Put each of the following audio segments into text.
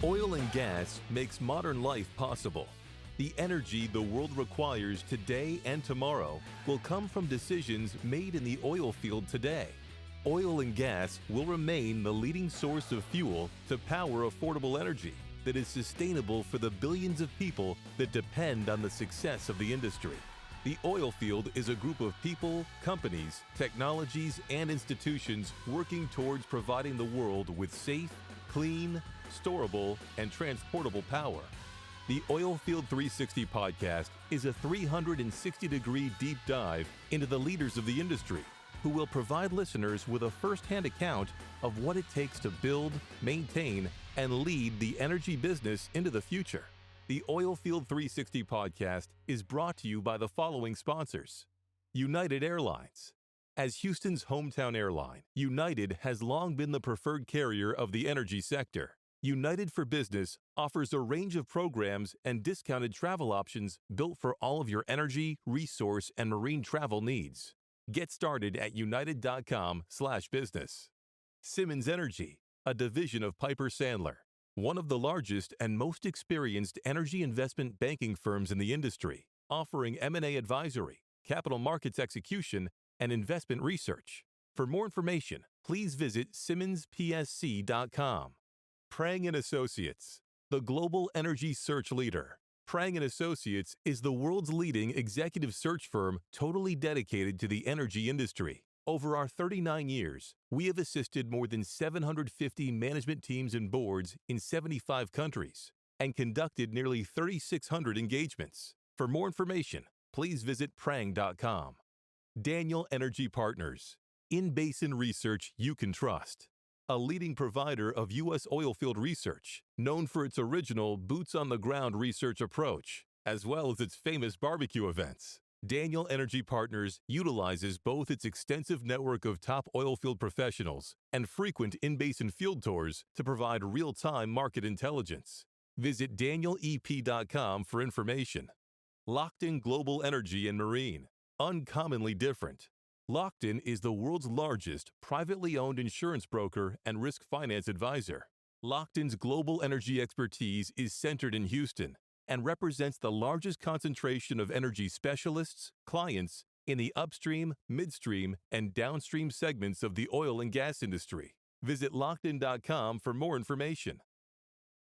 Oil and gas makes modern life possible. The energy the world requires today and tomorrow will come from decisions made in the oil field today. Oil and gas will remain the leading source of fuel to power affordable energy that is sustainable for the billions of people that depend on the success of the industry. The oil field is a group of people, companies, technologies, and institutions working towards providing the world with safe, clean, storable, and transportable power. The Oilfield 360 podcast is a 360-degree deep dive into the leaders of the industry who will provide listeners with a first-hand account of what it takes to build, maintain, and lead the energy business into the future. The Oilfield 360 podcast is brought to you by the following sponsors. United Airlines. As Houston's hometown airline, United has long been the preferred carrier of the energy sector. United for Business offers a range of programs and discounted travel options built for all of your energy, resource, and marine travel needs. Get started at united.com/business. Simmons Energy, a division of Piper Sandler, one of the largest and most experienced energy investment banking firms in the industry, offering M&A advisory, capital markets execution, and investment research. For more information, please visit SimmonsPSC.com. Prang & Associates, the global energy search leader. Prang & Associates is the world's leading executive search firm totally dedicated to the energy industry. Over our 39 years, we have assisted more than 750 management teams and boards in 75 countries and conducted nearly 3,600 engagements. For more information, please visit prang.com. Daniel Energy Partners, in-basin research you can trust. A leading provider of U.S. oilfield research, known for its original boots-on-the-ground research approach, as well as its famous barbecue events. Daniel Energy Partners utilizes both its extensive network of top oilfield professionals and frequent in-basin field tours to provide real-time market intelligence. Visit danielep.com for information. Locked-in Global Energy and Marine, uncommonly different. Locked-in is the world's largest privately owned insurance broker and risk finance advisor. Locked-in's global energy expertise is centered in Houston and represents the largest concentration of energy specialists, clients, in the upstream, midstream, and downstream segments of the oil and gas industry. Visit lockedin.com for more information.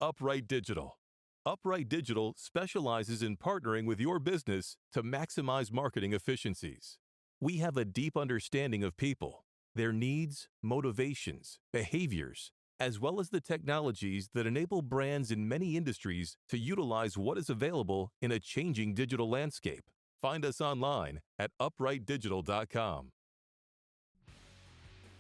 Upright Digital. Upright Digital specializes in partnering with your business to maximize marketing efficiencies. We have a deep understanding of people, their needs, motivations, behaviors, as well as the technologies that enable brands in many industries to utilize what is available in a changing digital landscape. Find us online at uprightdigital.com.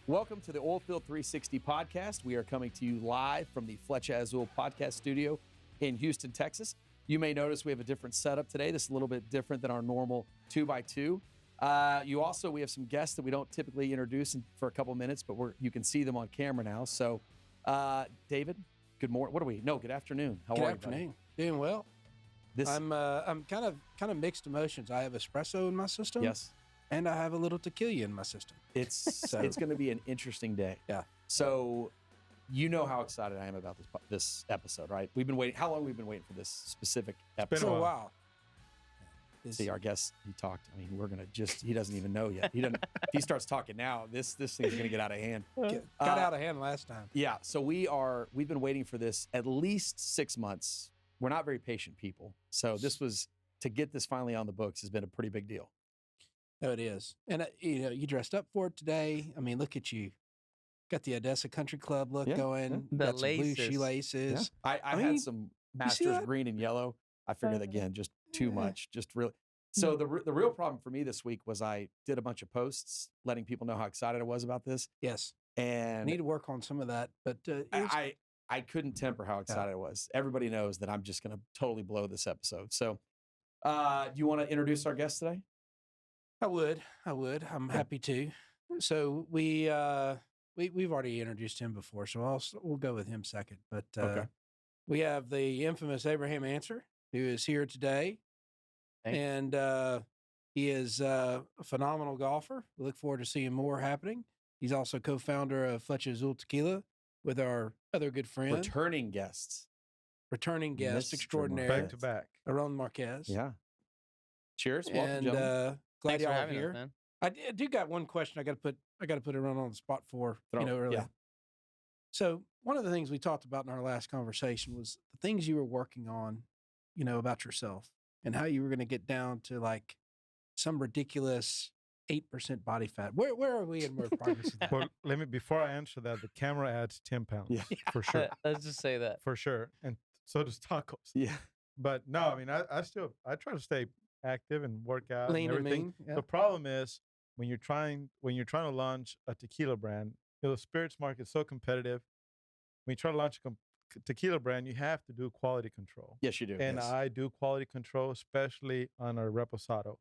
Welcome to the Oilfield 360 podcast. We are coming to you live from the Flecha Azul podcast studio in Houston, Texas. You may notice we have a different setup today. This is a little bit different than our normal 2x2. We have some guests that we don't typically introduce for a couple minutes, but you can see them on camera now. So, David, good morning. Good afternoon. How are you? Good afternoon. Doing well. I'm kind of mixed emotions. I have espresso in my system. Yes. And I have a little tequila in my system. It's going to be an interesting day. Yeah. So, you know how excited I am about this epised, right? We've been waiting. How long have we been waiting for this specific episode? It's been a while. See, our guest, he talked. I mean, he doesn't even know yet. If he starts talking now, this thing's going to get out of hand. Got out of hand last time. Yeah. So we've been waiting for this at least 6 months. We're not very patient people. So to get this finally on the books has been a pretty big deal. No, it is. And, you dressed up for it today. I mean, look at you. Got the Odessa Country Club look going. The got some blue laces. shoelaces. Yeah. I had some Masters green and yellow. I figured, again, just too much. Just really. So the real problem for me this week was I did a bunch of posts letting people know how excited I was about this. Yes. And I need to work on some of that, but I couldn't temper how excited I was. Everybody knows that I'm just going to totally blow this episode. So do you want to introduce our guest today? I would. I'm happy to. So we've already introduced him before, so we'll go with him second. But okay. We have the infamous Abraham Ancer, who is here today. Thanks. And he is a phenomenal golfer. We look forward to seeing more happening. He's also co-founder of Flecha Azul Tequila with our other good friend. Returning guests. returning guest Mr. extraordinaire, Marquez. Back to back. Aron Marquez. Yeah. Cheers. Welcome, And gentlemen. glad Thanks for y'all are having us, here. man. I do got one question. I got to put Aron on the spot for Throw- earlier. yeah. So one of the things we talked about in our last conversation was the things you were working on, about yourself and how you were going to get down to like some ridiculous 8% body fat. Where are we in more progress? of that? Well, before I answer that, the camera adds 10 pounds. Yeah. For sure. Let's just say that. For sure. And so does tacos. Yeah. But no, I mean, I try to stay active and work out Lean and and everything. mean. Yeah. The problem is when you're trying to launch a tequila brand, the spirits market is so competitive. When you try to launch a tequila brand, you have to do quality control. Yes, you do. And yes. I do quality control, especially on our reposado.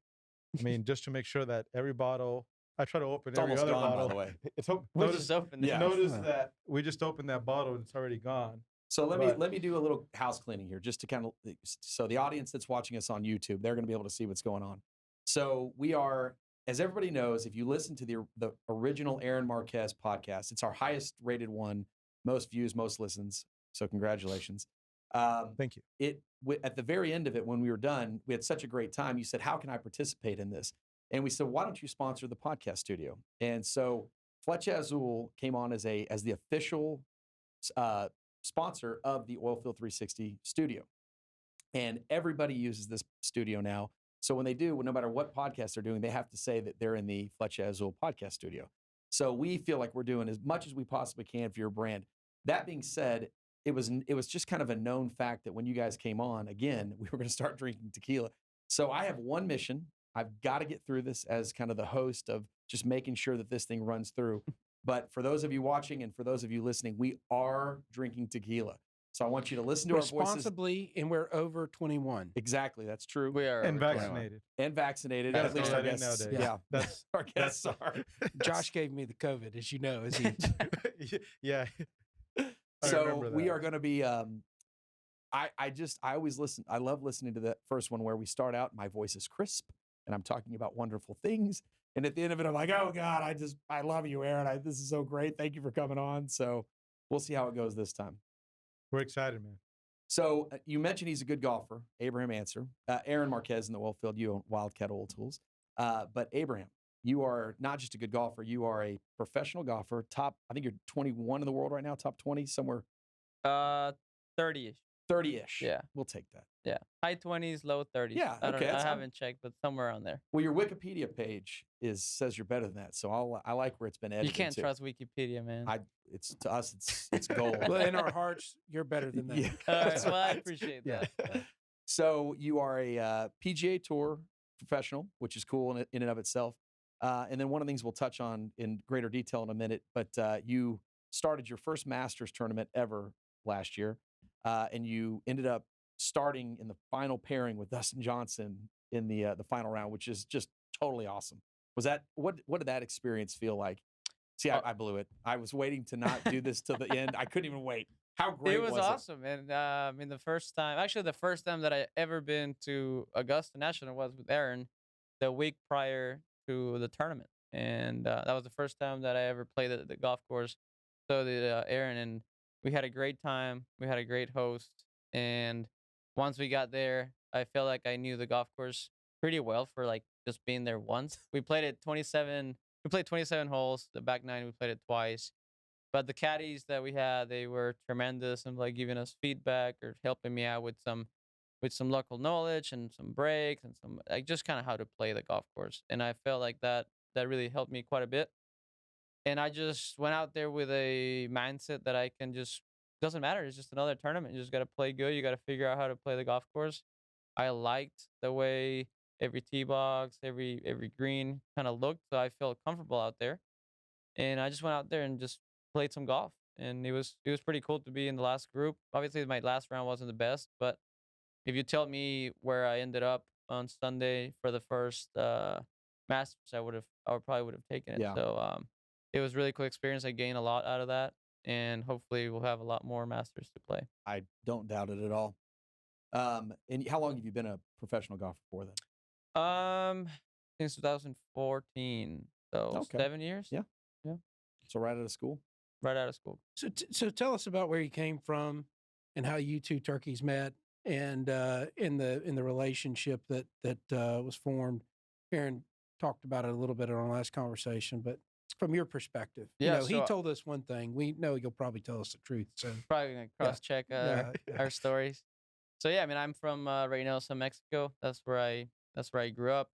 I mean, just to make sure that every bottle, I try to open It's every almost other gone, bottle. by the way. It's We just opened it. Yeah. Notice that we just opened that bottle and it's already gone. So let But- me do a little house cleaning here, just to kind of, so the audience that's watching us on YouTube, they're going to be able to see what's going on. So we are, as everybody knows, if you listen to the original Aron Marquez podcast, it's our highest rated one, most views, most listens. So congratulations. Thank you. At the very end of it, when we were done, we had such a great time. You said, "How can I participate in this?" And we said, "Why don't you sponsor the podcast studio?" And so Flecha Azul came on as the official sponsor of the Oilfield 360 studio. And everybody uses this studio now. So when they do, no matter what podcast they're doing, they have to say that they're in the Flecha Azul podcast studio. So we feel like we're doing as much as we possibly can for your brand. That being said, it was just kind of a known fact that when you guys came on, again, we were going to start drinking tequila. So I have one mission. I've got to get through this as kind of the host of just making sure that this thing runs through. But for those of you watching and for those of you listening, we are drinking tequila. So I want you to listen to our voices. Responsibly, and we're over 21. Exactly, that's true. We are And over 21. vaccinated. And vaccinated. Gotta At least throw our that in guests. nowadays. Yeah, That's our guests are. Josh gave me the COVID, as you know, as he yeah. I So remember we that. are going to be. I always listen. I love listening to the first one where we start out. My voice is crisp, and I'm talking about wonderful things. And at the end of it, I'm like, "Oh God, I love you, Aron. This is so great. Thank you for coming on." So we'll see how it goes this time. We're excited, man. So you mentioned he's a good golfer, Abraham Ancer, Aron Marquez in the Oilfield. You own Wildcat Oil Tools, but Abraham, you are not just a good golfer. You are a professional golfer. Top, I think you're 21 in the world right now. Top 20 somewhere. 30-ish. 30-ish. Yeah. We'll take that. Yeah. High 20s, low 30s. Yeah, I don't okay, know. I that's- haven't checked, but somewhere around there. Well, your Wikipedia page says you're better than that. So I like where it's been edited. You can't to. trust Wikipedia, man. It's to us, it's gold. well, in our hearts, you're better than that. Yeah. All right, That's well, I right. appreciate Yeah. that. So you are a PGA Tour professional, which is cool in and of itself. And then one of the things we'll touch on in greater detail in a minute, but you started your first Masters tournament ever last year, and you ended up starting in the final pairing with Dustin Johnson in the final round, which is just totally awesome. Was that what did that experience feel like? See, I blew it. I was waiting to not do this till the end. I couldn't even wait. How great It was it? awesome, and I mean, the first time that I ever been to Augusta National was with Aron, the week prior to the tournament, and that was the first time that I ever played the golf course. So did Aron, and we had a great time. We had a great host, and once we got there, I felt like I knew the golf course pretty well for like just being there once. We played 27 holes. The back nine, we played it twice. But the caddies that we had, they were tremendous and like giving us feedback or helping me out with some local knowledge and some breaks and some like just kind of how to play the golf course. And I felt like that really helped me quite a bit. And I just went out there with a mindset that I can just doesn't matter. It's just another tournament. You just got to play good. You got to figure out how to play the golf course. I liked the way every tee box, every green kind of looked, so I felt comfortable out there. And I just went out there and just played some golf, and it was pretty cool to be in the last group. Obviously, my last round wasn't the best, but if you tell me where I ended up on Sunday for the first Masters, I probably would have taken it. Yeah. So it was a really cool experience. I gained a lot out of that, and hopefully we'll have a lot more Masters to play. I don't doubt it at all. And how long have you been a professional golfer for then? Since 2014, so Okay. 7 years. Yeah. So right out of school? Right out of school. So tell us about where you came from and how you two turkeys met, and in the relationship that was formed. Aaron talked about it a little bit in our last conversation, but from your perspective, Yeah, he so told us one thing. We know you'll probably tell us the truth. So probably gonna yeah, cross check yeah, our stories. So yeah, I mean, I'm from Reynosa, Mexico. That's where I grew up.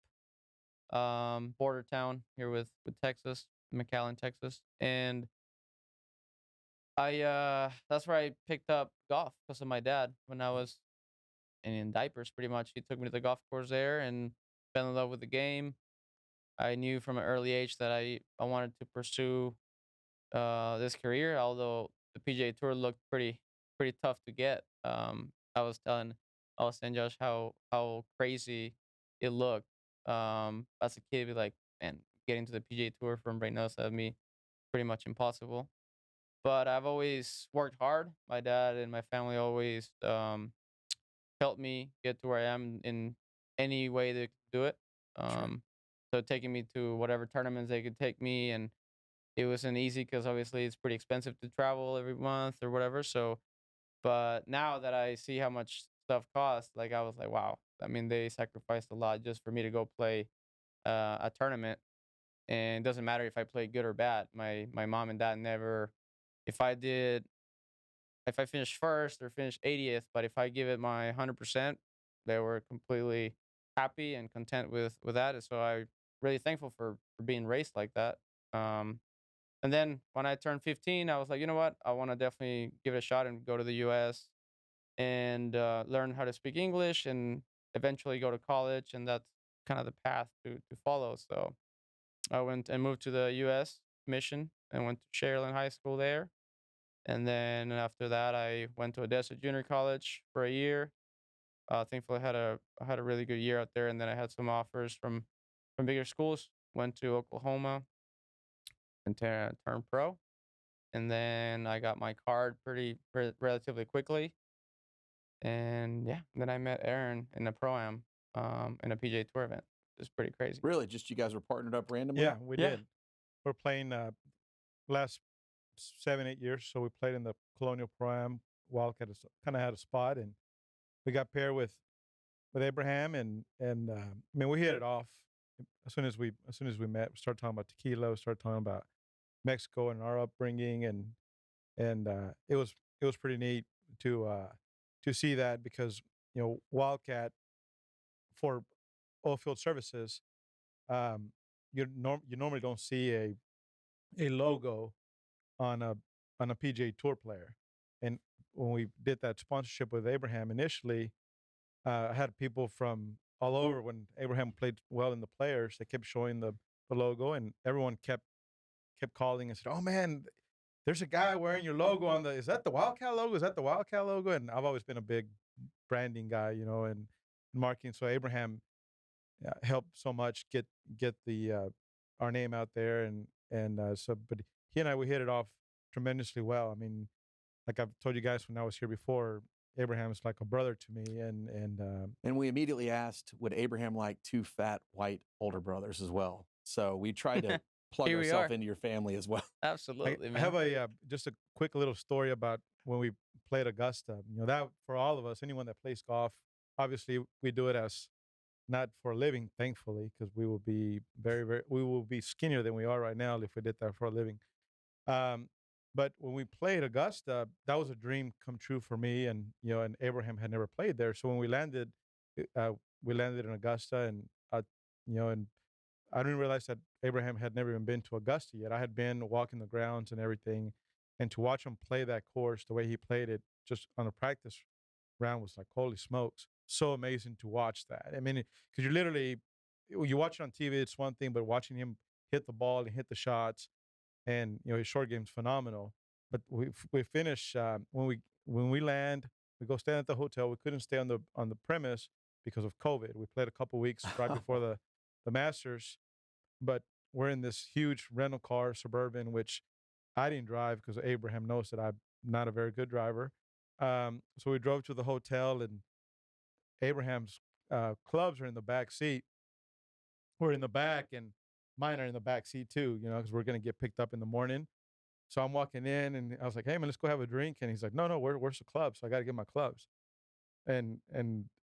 Border town here with Texas, McAllen, Texas, and I that's where I picked up golf because of my dad when I was in diapers. Pretty much, he took me to the golf course there and fell in love with the game. I knew from an early age that I wanted to pursue this career, although the PGA Tour looked pretty tough to get. I was telling Josh how crazy it looked. As a kid, be like, man, getting to the PGA Tour from Reynosa would be pretty much impossible. But I've always worked hard. My dad and my family always helped me get to where I am in any way they could do it. sure, So taking me to whatever tournaments they could take me, and it wasn't easy because obviously it's pretty expensive to travel every month or whatever. So, but now that I see how much stuff costs, like I was like, wow. I mean, they sacrificed a lot just for me to go play a tournament, and it doesn't matter if I play good or bad. My mom and dad never, if I did, if I finished first or finished 80th, but if I give it my 100%, they were completely happy and content with that. And so I really thankful for being raised like that. Um, and then when I turned 15, I was like, you know what? I want to definitely give it a shot and go to the US and learn how to speak English and eventually go to college. And that's kind of the path to follow. So I went and moved to the US mission and went to Sharyland High School there. And then after that, I went to Odessa Junior College for a year. Thankfully, I had a really good year out there. And then I had some offers from bigger schools. Went to Oklahoma and turned pro. And then I got my card relatively quickly. And yeah, then I met Aaron in a pro am in a PJ Tour event. It's pretty crazy. Really, just you guys were partnered up randomly? Yeah, we Yeah. did. We're playing last 7, 8 years. So we played in the Colonial Pro-Am. Wildcat kind of had a spot, and we got paired with Abraham, and I mean, we hit it off as soon as we met. We started talking about tequila. We started talking about Mexico and our upbringing, and it was pretty neat to see that, because Wildcat, for oil field services, um, you normally don't see a logo on a PGA Tour player. And when we did that sponsorship with Abraham initially, I had people from all over. When Abraham played well in the players, they kept showing the logo, and everyone kept calling and said, "Oh man, there's a guy wearing your logo on the. Is that the Wildcat logo? Is that the Wildcat logo?" And I've always been a big branding guy, and marketing. So Abraham helped so much get the our name out there, but he and I, we hit it off tremendously well. I mean, like I've told you guys when I was here before, Abraham is like a brother to me, And we immediately asked, would Abraham like two fat white older brothers as well? So we tried to plug Here we ourselves are. into your family as well. Absolutely, I man. have a just a quick little story about when we played Augusta. That for all of us, anyone that plays golf, obviously we do it as not for a living, thankfully, because we will be we will be skinnier than we are right now if we did that for a living. Um, but when we played Augusta, that was a dream come true for me, and Abraham had never played there. So when we landed in Augusta, and I didn't realize that Abraham had never even been to Augusta yet. I had been walking the grounds and everything, and to watch him play that course the way he played it just on a practice round was like, holy smokes, so amazing to watch that. I mean, because you watch it on TV, it's one thing, but watching him hit the ball and hit the shots, and his short game's phenomenal. But we finish when we land, we go stand at the hotel. We couldn't stay on the premise because of COVID. We played a couple weeks right before the Masters, but we're in this huge rental car Suburban, which I didn't drive because Abraham knows that I'm not a very good driver. So we drove to the hotel, and Abraham's clubs are in the back seat. We're in the back, and mine are in the back seat too, because we're going to get picked up in the morning. So I'm walking in, and I was like, "Hey man, let's go have a drink." And he's like, "No, where's the club?" So I got to get my clubs. And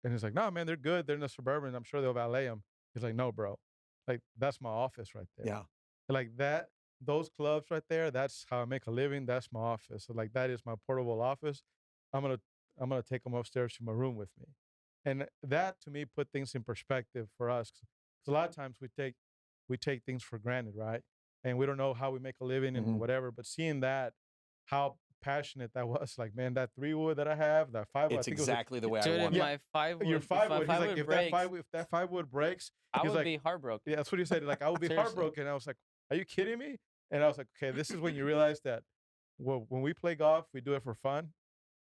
he's like, "No man, they're good. They're in the Suburban. I'm sure they'll valet them." He's like, "No, bro, like that's my office right there. Yeah. Like that, those clubs right there. That's how I make a living. That's my office. So like that is my portable office. I'm gonna I'm gonna take them upstairs to my room with me." And that to me put things in perspective for us. 'Cause a lot of times we take things for granted, right? And we don't know how we make a living and Mhm. whatever. But seeing that, how passionate that was, like man, that 3 wood that I have, that 5 wood, I It's think it was exactly the way I Dude, if want it. Yeah, my five your would, 5 wood. He's like, would if breaks, that 5 wood breaks, I he's would like, be heartbroken. yeah, that's what he said. Like, I would be Seriously. heartbroken. I was like, are you kidding me? And I was like, okay, this is when you realize that when we play golf, we do it for fun.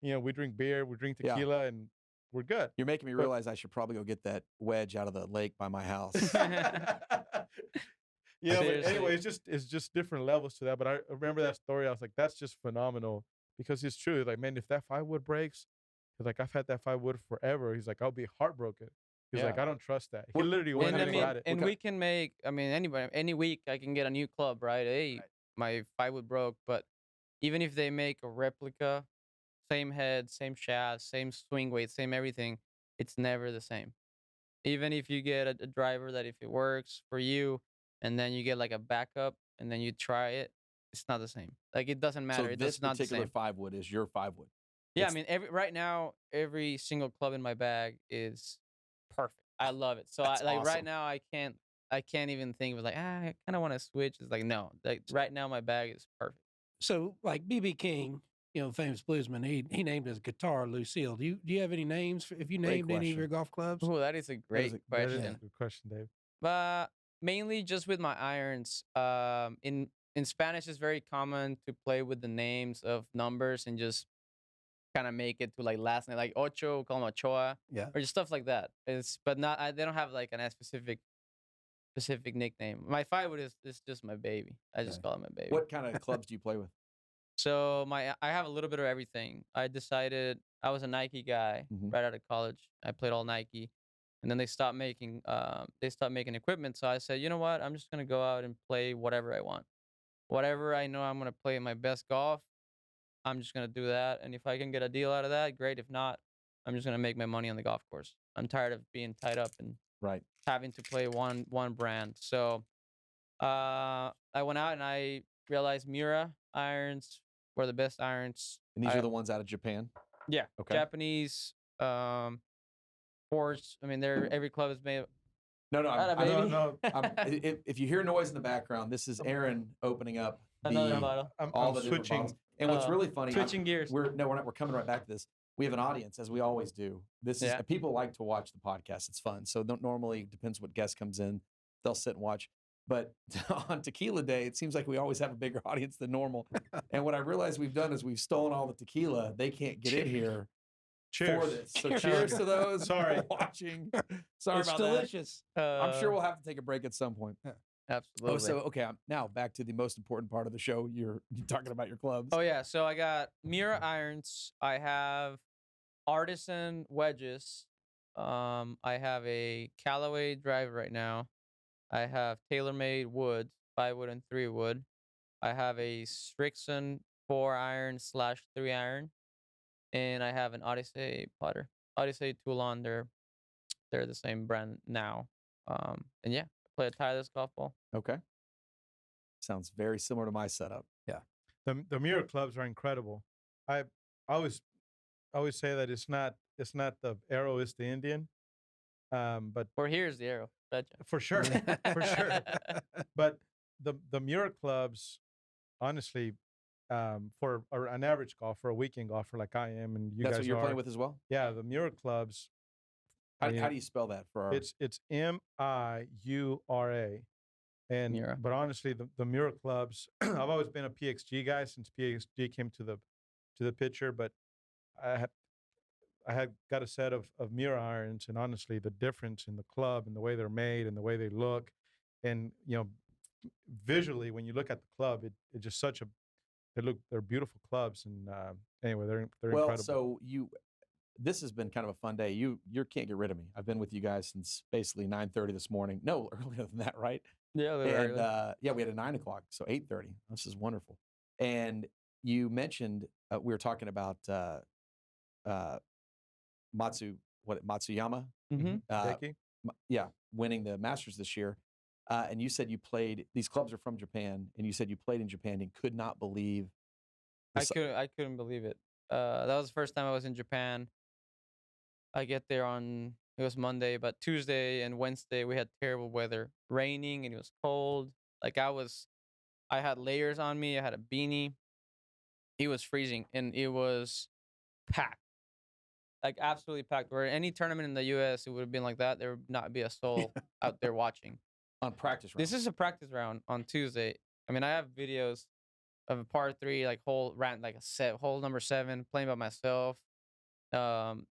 You know, we drink beer, we drink Yeah. tequila, and we're good. You're making me But- realize I should probably go get that wedge out of the lake by my house. Yeah, but Seriously. anyway, it's just different levels to that. But I remember that story. I was like, that's just phenomenal because it's true. Like, man, if that 5 wood breaks, he's like, I've had that 5 wood forever. He's like, I'll be heartbroken. He's like, Yeah. I don't trust that. He What- literally what went And I kind in of mean, and club? got it. and What we can make. I mean, anybody, any week I can get a new club, right? Hey, my 5 wood broke, but even if they make a replica, same head, same shaft, same swing weight, same everything, it's never the same. Even if you get a driver that if it works for you, and then you get like a backup, and then you try it, it's not the same. Like it doesn't matter. So It this does not the particular same. 5 wood is your 5 wood. Yeah, I It's- mean, right now, every single club in my bag is perfect. I love it. So That's right awesome. now, I can't even think of like I kind of want to switch. It's like no, like right now my bag is perfect. So, like BB King, famous bluesman, he named his guitar Lucille. Do you have any names? If you Great named any of question. your golf clubs? Oh, that is a great a- That is a question. good question, Dave. But mainly just with my irons. In Spanish, it's very common to play with the names of numbers and just kind of make it to like last name, like Ocho, call them Ochoa, Yeah. or just stuff like that. It's but not. They don't have like a specific nickname. My 5 wood is just my baby. I just Okay. call it my baby. What kind of clubs do you play with? So I have a little bit of everything. I decided I was a Nike guy Mhm. right out of college. I played all Nike, and then they stopped making equipment. So I said, you know what? I'm just gonna go out and play whatever I want, whatever I know I'm gonna play my best golf. I'm just gonna do that, and if I can get a deal out of that, great. If not, I'm just gonna make my money on the golf course. I'm tired of being tied up and Right. having to play one brand. So I went out and I realized Mura irons were the best irons. And these I- are the ones out of Japan? Yeah, Okay. Japanese forged. I mean, every club is made. No, Atta I'm, baby. No, if you hear noise in the background, this is Aaron opening up Another the, bottle. all I'm the different switching. bottles. And what's really funny, Switching gears. we're not. We're coming right back to this. We have an audience, as we always do. This is Yeah. people like to watch the podcast. It's fun. So normally it depends what guest comes in, they'll sit and watch. But on Tequila Day, it seems like we always have a bigger audience than normal. And what I realized we've done is we've stolen all the tequila. They can't get in here for Cheers. this. So cheers to those Sorry. watching. Sorry It's about delicious. that. I'm sure we'll have to take a break at some point. Absolutely. Oh, so okay. Now back to the most important part of the show. You're talking about your clubs. Oh yeah, so I got Mira irons. I have artisan wedges. I have a Callaway driver right now. I have TaylorMade woods, 5 wood and 3 wood. I have a Strixon 4 iron/3 iron, and I have an Odyssey putter. Odyssey Toulon. They're the same brand now. And yeah, I play a tireless golf ball. Okay. Sounds very similar to my setup. The mirror clubs are incredible. I always say that it's not the arrow, it's the Indian. But Or here's the arrow. Betcha. for sure, for sure. But the mirror clubs, honestly, for an average golfer, a weekend golfer like I am, and you That's guys what you're are, playing with as well. yeah, the mirror clubs. How, I mean, how do you spell that for our? It's MIURA. And Mira. but honestly, the Mira clubs, I've always been a PXG guy since PXG came to the picture. But I had got a set of Mira irons, and honestly, the difference in the club and the way they're made and the way they look, and visually when you look at the club, it just they're beautiful clubs. And anyway, they're well, incredible. so this has been kind of a fun day. You can't get rid of me. I've been with you guys since basically 9:30 this morning. No, earlier than that, right? Yeah, And yeah, we had a 9 o'clock, so 8:30. This is wonderful. And you mentioned we were talking about Matsuyama, Mm-hmm. Jakey? winning the Masters this year. And you said you played. These clubs are from Japan, and you said you played in Japan and could not believe. I couldn't believe it. That was the first time I was in Japan. I get there it was Monday, but Tuesday and Wednesday we had terrible weather, raining and it was cold. Like I had layers on me. I had a beanie. It was freezing and it was packed, like absolutely packed. Where any tournament in the U.S. it would have been like that. There would not be a soul out there watching. On practice round. This is a practice round on Tuesday. I mean, I have videos of a par 3, like hole number 7, playing by myself. Um,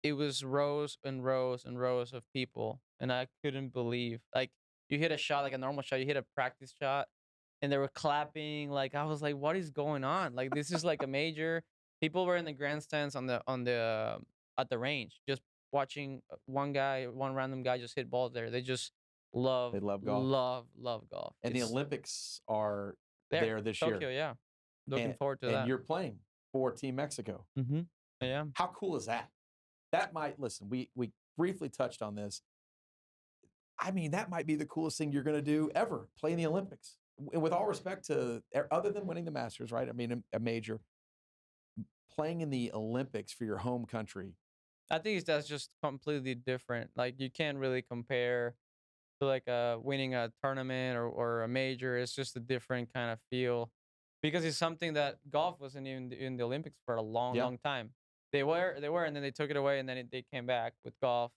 it was rows and rows and rows of people, and I couldn't believe. Like, you hit a shot, like a normal shot, you hit a practice shot, and they were clapping. Like, I was like, what is going on? Like, this is like a major. People were in the grandstands at the range, just watching one random guy just hit balls there. They just love golf. love golf. And the Olympics are there this Tokyo, year. yeah. Looking forward to that. And you're playing for Team Mexico. Mm-hmm. Yeah. How cool is that? That might, listen, we briefly touched on this. I mean, that might be the coolest thing you're going to do ever, play in the Olympics. And with all respect to, other than winning the Masters, right? I mean, a major, playing in the Olympics for your home country. I think that's just completely different. Like, you can't really compare to like winning a tournament or a major. It's just a different kind of feel because it's something that golf wasn't even in the Olympics for a long time. They were, and then they took it away, and then they came back with golf.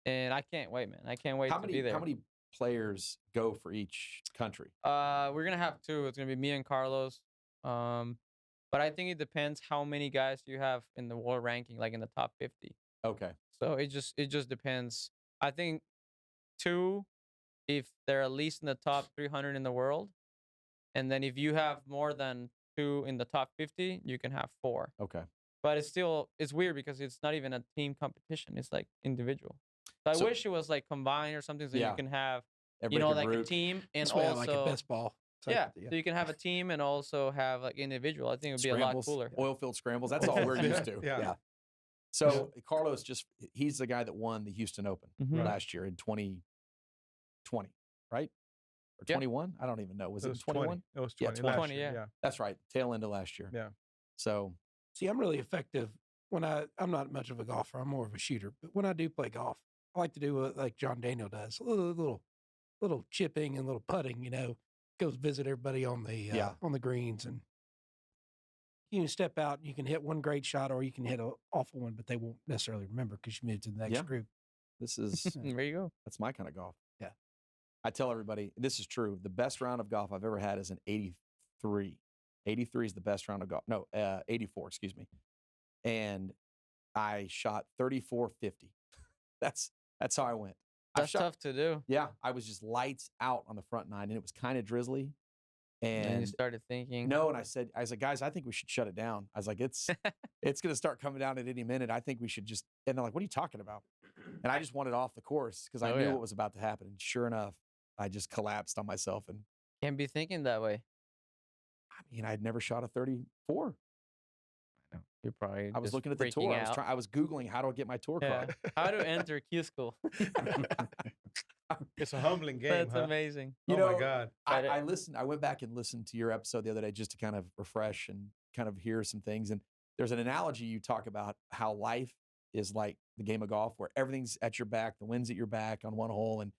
And I can't wait, man. I can't wait to be there. How many players go for each country? We're gonna have 2. It's gonna be me and Carlos. But I think it depends how many guys you have in the world ranking, like in the top 50. Okay. So it just depends. I think 2, if they're at least in the top 300 in the world, and then if you have more than 2 in the top 50, you can have 4. Okay. But it's weird because it's not even a team competition. It's like individual. So I wish it was like combined or something so you can have, like a team and That's also like a best ball. So you can have a team and also have like individual. I think it would be a lot cooler. Oil field scrambles. That's all we're used to. Yeah. So Carlos he's the guy that won the Houston Open last year in 2020, right? Or 21? I don't even know. Was it 21? It was 20. Yeah, 20, yeah. That's right. Tail end of last year. Yeah. So see, I'm really effective when I'm not much of a golfer. I'm more of a shooter. But when I do play golf, I like to do what like John Daniel does, a little chipping and little putting. Goes visit everybody on the greens, and you can step out and you can hit one great shot, or you can hit an awful one, but they won't necessarily remember because you moved to the next group. this is There you go. that's my kind of golf. Yeah. I tell everybody this is true. The best round of golf I've ever had is an 83. 83 is the best round of golf. No, 84, excuse me. And I shot 34.50. That's how I went. That's tough to do. Yeah, I was just lights out on the front 9, and it was kind of drizzly. And you started thinking. No, and I said, guys, I think we should shut it down. I was like, it's going to start coming down at any minute. I think we should just. And they're like, what are you talking about? And I just wanted off the course because I knew what was about to happen. And sure enough, I just collapsed on myself. And can't be thinking that way. I mean, I'd never shot a 34. You're probably. I was looking at the tour. I was Googling how to get my tour card. How to enter Q school. It's a humbling game. That's amazing. My God. I listened. I went back and listened to your episode the other day just to kind of refresh and kind of hear some things. And there's an analogy you talk about how life is like the game of golf, where everything's at your back, the wind's at your back on one hole, and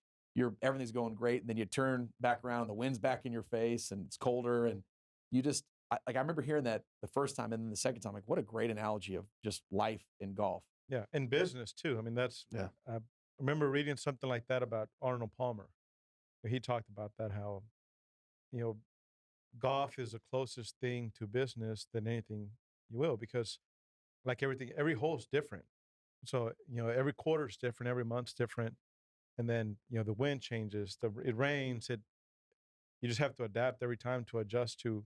everything's going great. And then you turn back around, the wind's back in your face, and it's colder, and you just. I remember hearing that the first time, and then the second time, like, what a great analogy of just life in golf. Yeah, in business too. I mean, that's. Yeah. I remember reading something like that about Arnold Palmer. He talked about that how, golf is the closest thing to business than anything you will, because, like everything, every hole's different. So every quarter's different, every month's different, and then the wind changes, it rains, you just have to adapt every time to adjust to,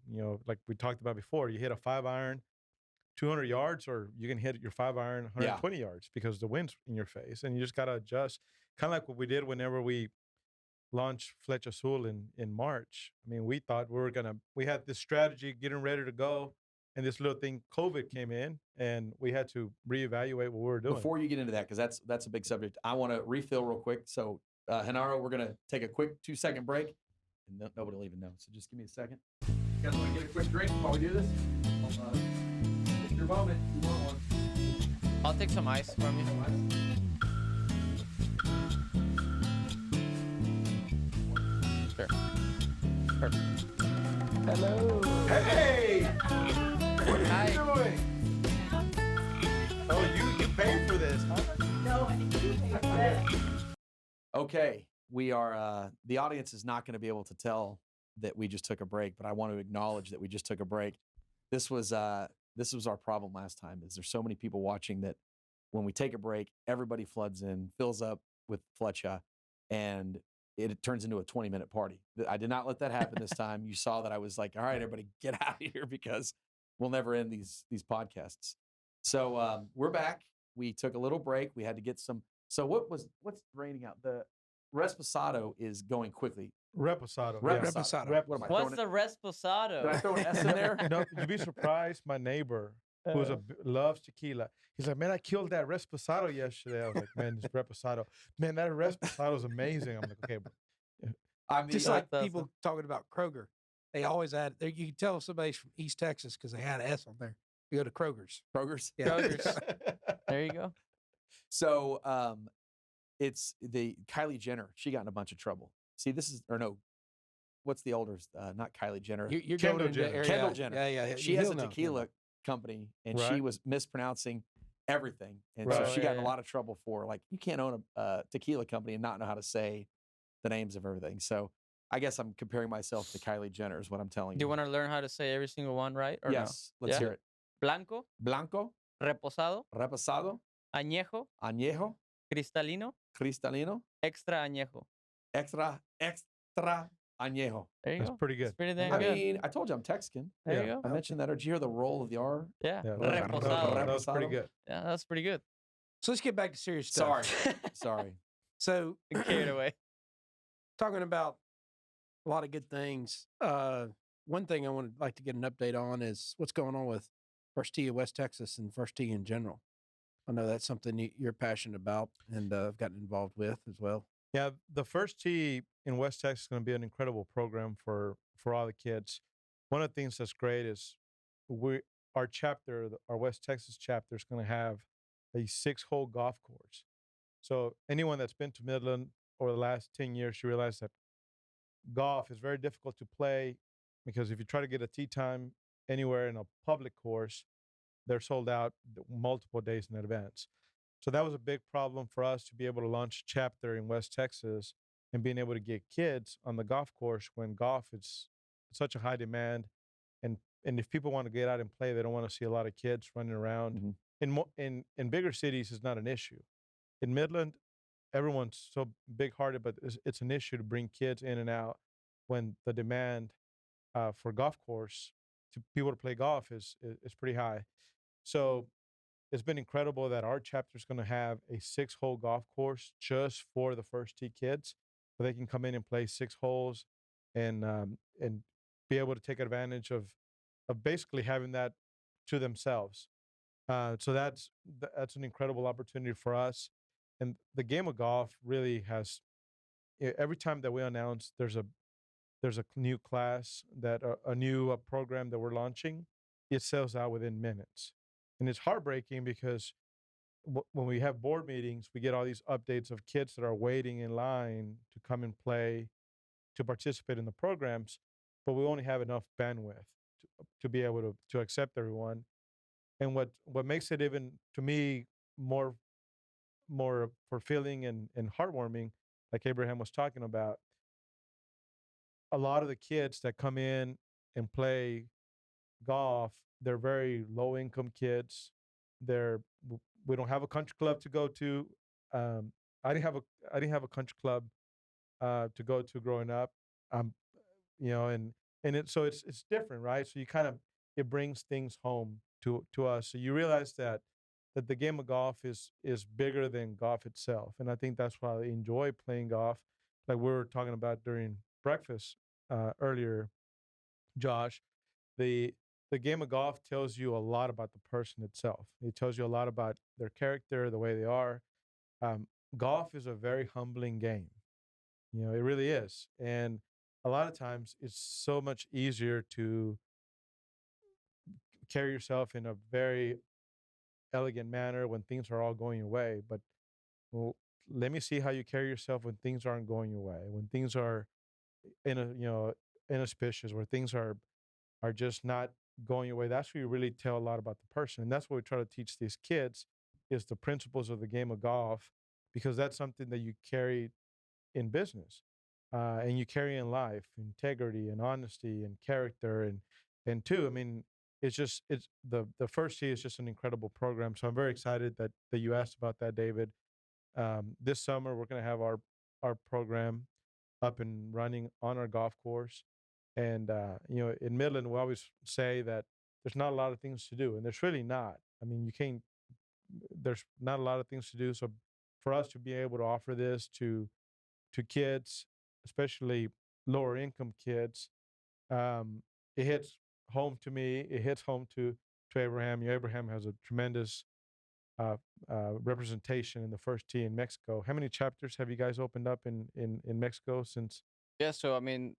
like we talked about before, you hit a 5-iron, 200 yards, or you can hit your 5-iron 120 yards because the wind's in your face, and you just got to adjust. Kind of like what we did whenever we launched Flecha Azul in March, I mean, we thought we had this strategy getting ready to go, and this little thing, COVID, came in, and we had to reevaluate what we were doing. Before you get into that, because that's a big subject, I want to refill real quick. So, Genaro, we're going to take a quick 2-second break, and nobody will even know. So just give me a second. You guys want to get a quick drink while we do this? Take your moment. You want one. I'll take some ice from you. Sure. Perfect. Hello. Hey! What are Hi. you doing? Oh, you paid for this, huh? No, I didn't pay for that. Okay, we are. The audience is not going to be able to tell that we just took a break, but I want to acknowledge that we just took a break. This was our problem last time. Is there's so many people watching that when we take a break, everybody floods in, fills up with Flecha, and it turns into a 20-minute party. I did not let that happen this time. You saw that I was like, all right, everybody get out of here because we'll never end these podcasts. So we're back. We took a little break. We had to get some. So what's raining out? The Resposado is going quickly. Reposado. Reposado. What am I What's throwing the Resposado? Did I throw an S in there? No, you'd be surprised. My neighbor, who's loves tequila, he's like, man, I killed that Reposado yesterday. I was like, man, this Reposado, man, that Reposado is amazing. I'm like, okay, bro. I mean, Just Yeah, like that's people talking about Kroger. They always add, you can tell somebody's from East Texas because they had an S on there. You go to Kroger's. Kroger's. Yeah. Kroger's. There you go. So it's the Kylie Jenner. She got in a bunch of trouble. See, what's the older? Not Kylie Jenner. You're Kendall going into Jenner. area- Kendall Jenner. Yeah. She has He'll a know. tequila company, and she Right. was mispronouncing everything, and so Right. she got in Yeah. a lot of trouble for like you can't own a tequila company and not know how to say the names of everything. So I guess I'm comparing myself to Kylie Jenner is what I'm telling Do you want to learn how to say every single one right or Yes, let's Yeah? hear it. no? Blanco, Blanco, reposado, reposado, añejo, añejo, cristalino, cristalino, extra añejo. extra añejo. There you That's go. pretty It's good. pretty dang I good. mean, I told you I'm Texican. There yeah. you I go. mentioned that. Or did you hear the roll of the R? Yeah. Yeah, Reposado. that was pretty good. Yeah, that's pretty good. So let's get back to serious stuff. Sorry. So Carried away. talking about a lot of good things. One thing I would like to get an update on is what's going on with First Tee of West Texas and First Tee in general. I know that's something you're passionate about and I've gotten involved with as well. Yeah, the First Tee in West Texas is going to be an incredible program for all the kids. One of the things that's great is our chapter, our West Texas chapter, is going to have a 6-hole golf course. So anyone that's been to Midland over the last 10 years, you realize that golf is very difficult to play because if you try to get a tee time anywhere in a public course, they're sold out multiple days in advance. So that was a big problem for us to be able to launch a chapter in West Texas and being able to get kids on the golf course when golf is such a high demand. And if people want to get out and play, they don't want to see a lot of kids running around. Mhm. In bigger cities, it's not an issue. In Midland, everyone's so big-hearted, but it's an issue to bring kids in and out when the demand for golf course to people to play golf is pretty high. So it's been incredible that our chapter is going to have a 6-hole golf course just for the First Tee kids, so they can come in and play 6 holes and be able to take advantage of basically having that to themselves. So that's an incredible opportunity for us. And the game of golf really has, every time that we announce there's a new class that a new program that we're launching, it sells out within minutes. And it's heartbreaking because when we have board meetings, we get all these updates of kids that are waiting in line to come and play, to participate in the programs, but we only have enough bandwidth to be able to accept everyone. And what makes it even, to me, more fulfilling and heartwarming, like Abraham was talking about, a lot of the kids that come in and play golf, they're very low income kids. We don't have a country club to go to. I didn't have a country club to go to growing up. And it's different, right? So it brings things home to us. So you realize that the game of golf is bigger than golf itself. And I think that's why I enjoy playing golf, like we were talking about during breakfast earlier, Josh, the the game of golf tells you a lot about the person itself. It tells you a lot about their character, the way they are. Um, Golf is a very humbling game. It really is. And a lot of times it's so much easier to carry yourself in a very elegant manner when things are all going your way. But well, let me see how you carry yourself when things aren't going your way, when things are in a inauspicious, where things are just not going your way. That's where you really tell a lot about the person. And that's what we try to teach these kids is the principles of the game of golf, because that's something that you carry in business, and you carry in life, integrity and honesty and character. And two, I mean, it's the first tee is just an incredible program. So I'm very excited that you asked about that, David. This summer we're going to have our program up and running on our golf course. And in Midland, we always say that there's not a lot of things to do, and there's really not. I mean, you can't. There's not a lot of things to do. So for us to be able to offer this to kids, especially lower income kids, it hits home to me. It hits home to Abraham. Abraham has a tremendous uh, representation in the first tee in Mexico. How many chapters have you guys opened up in Mexico since? Yeah, so I mean,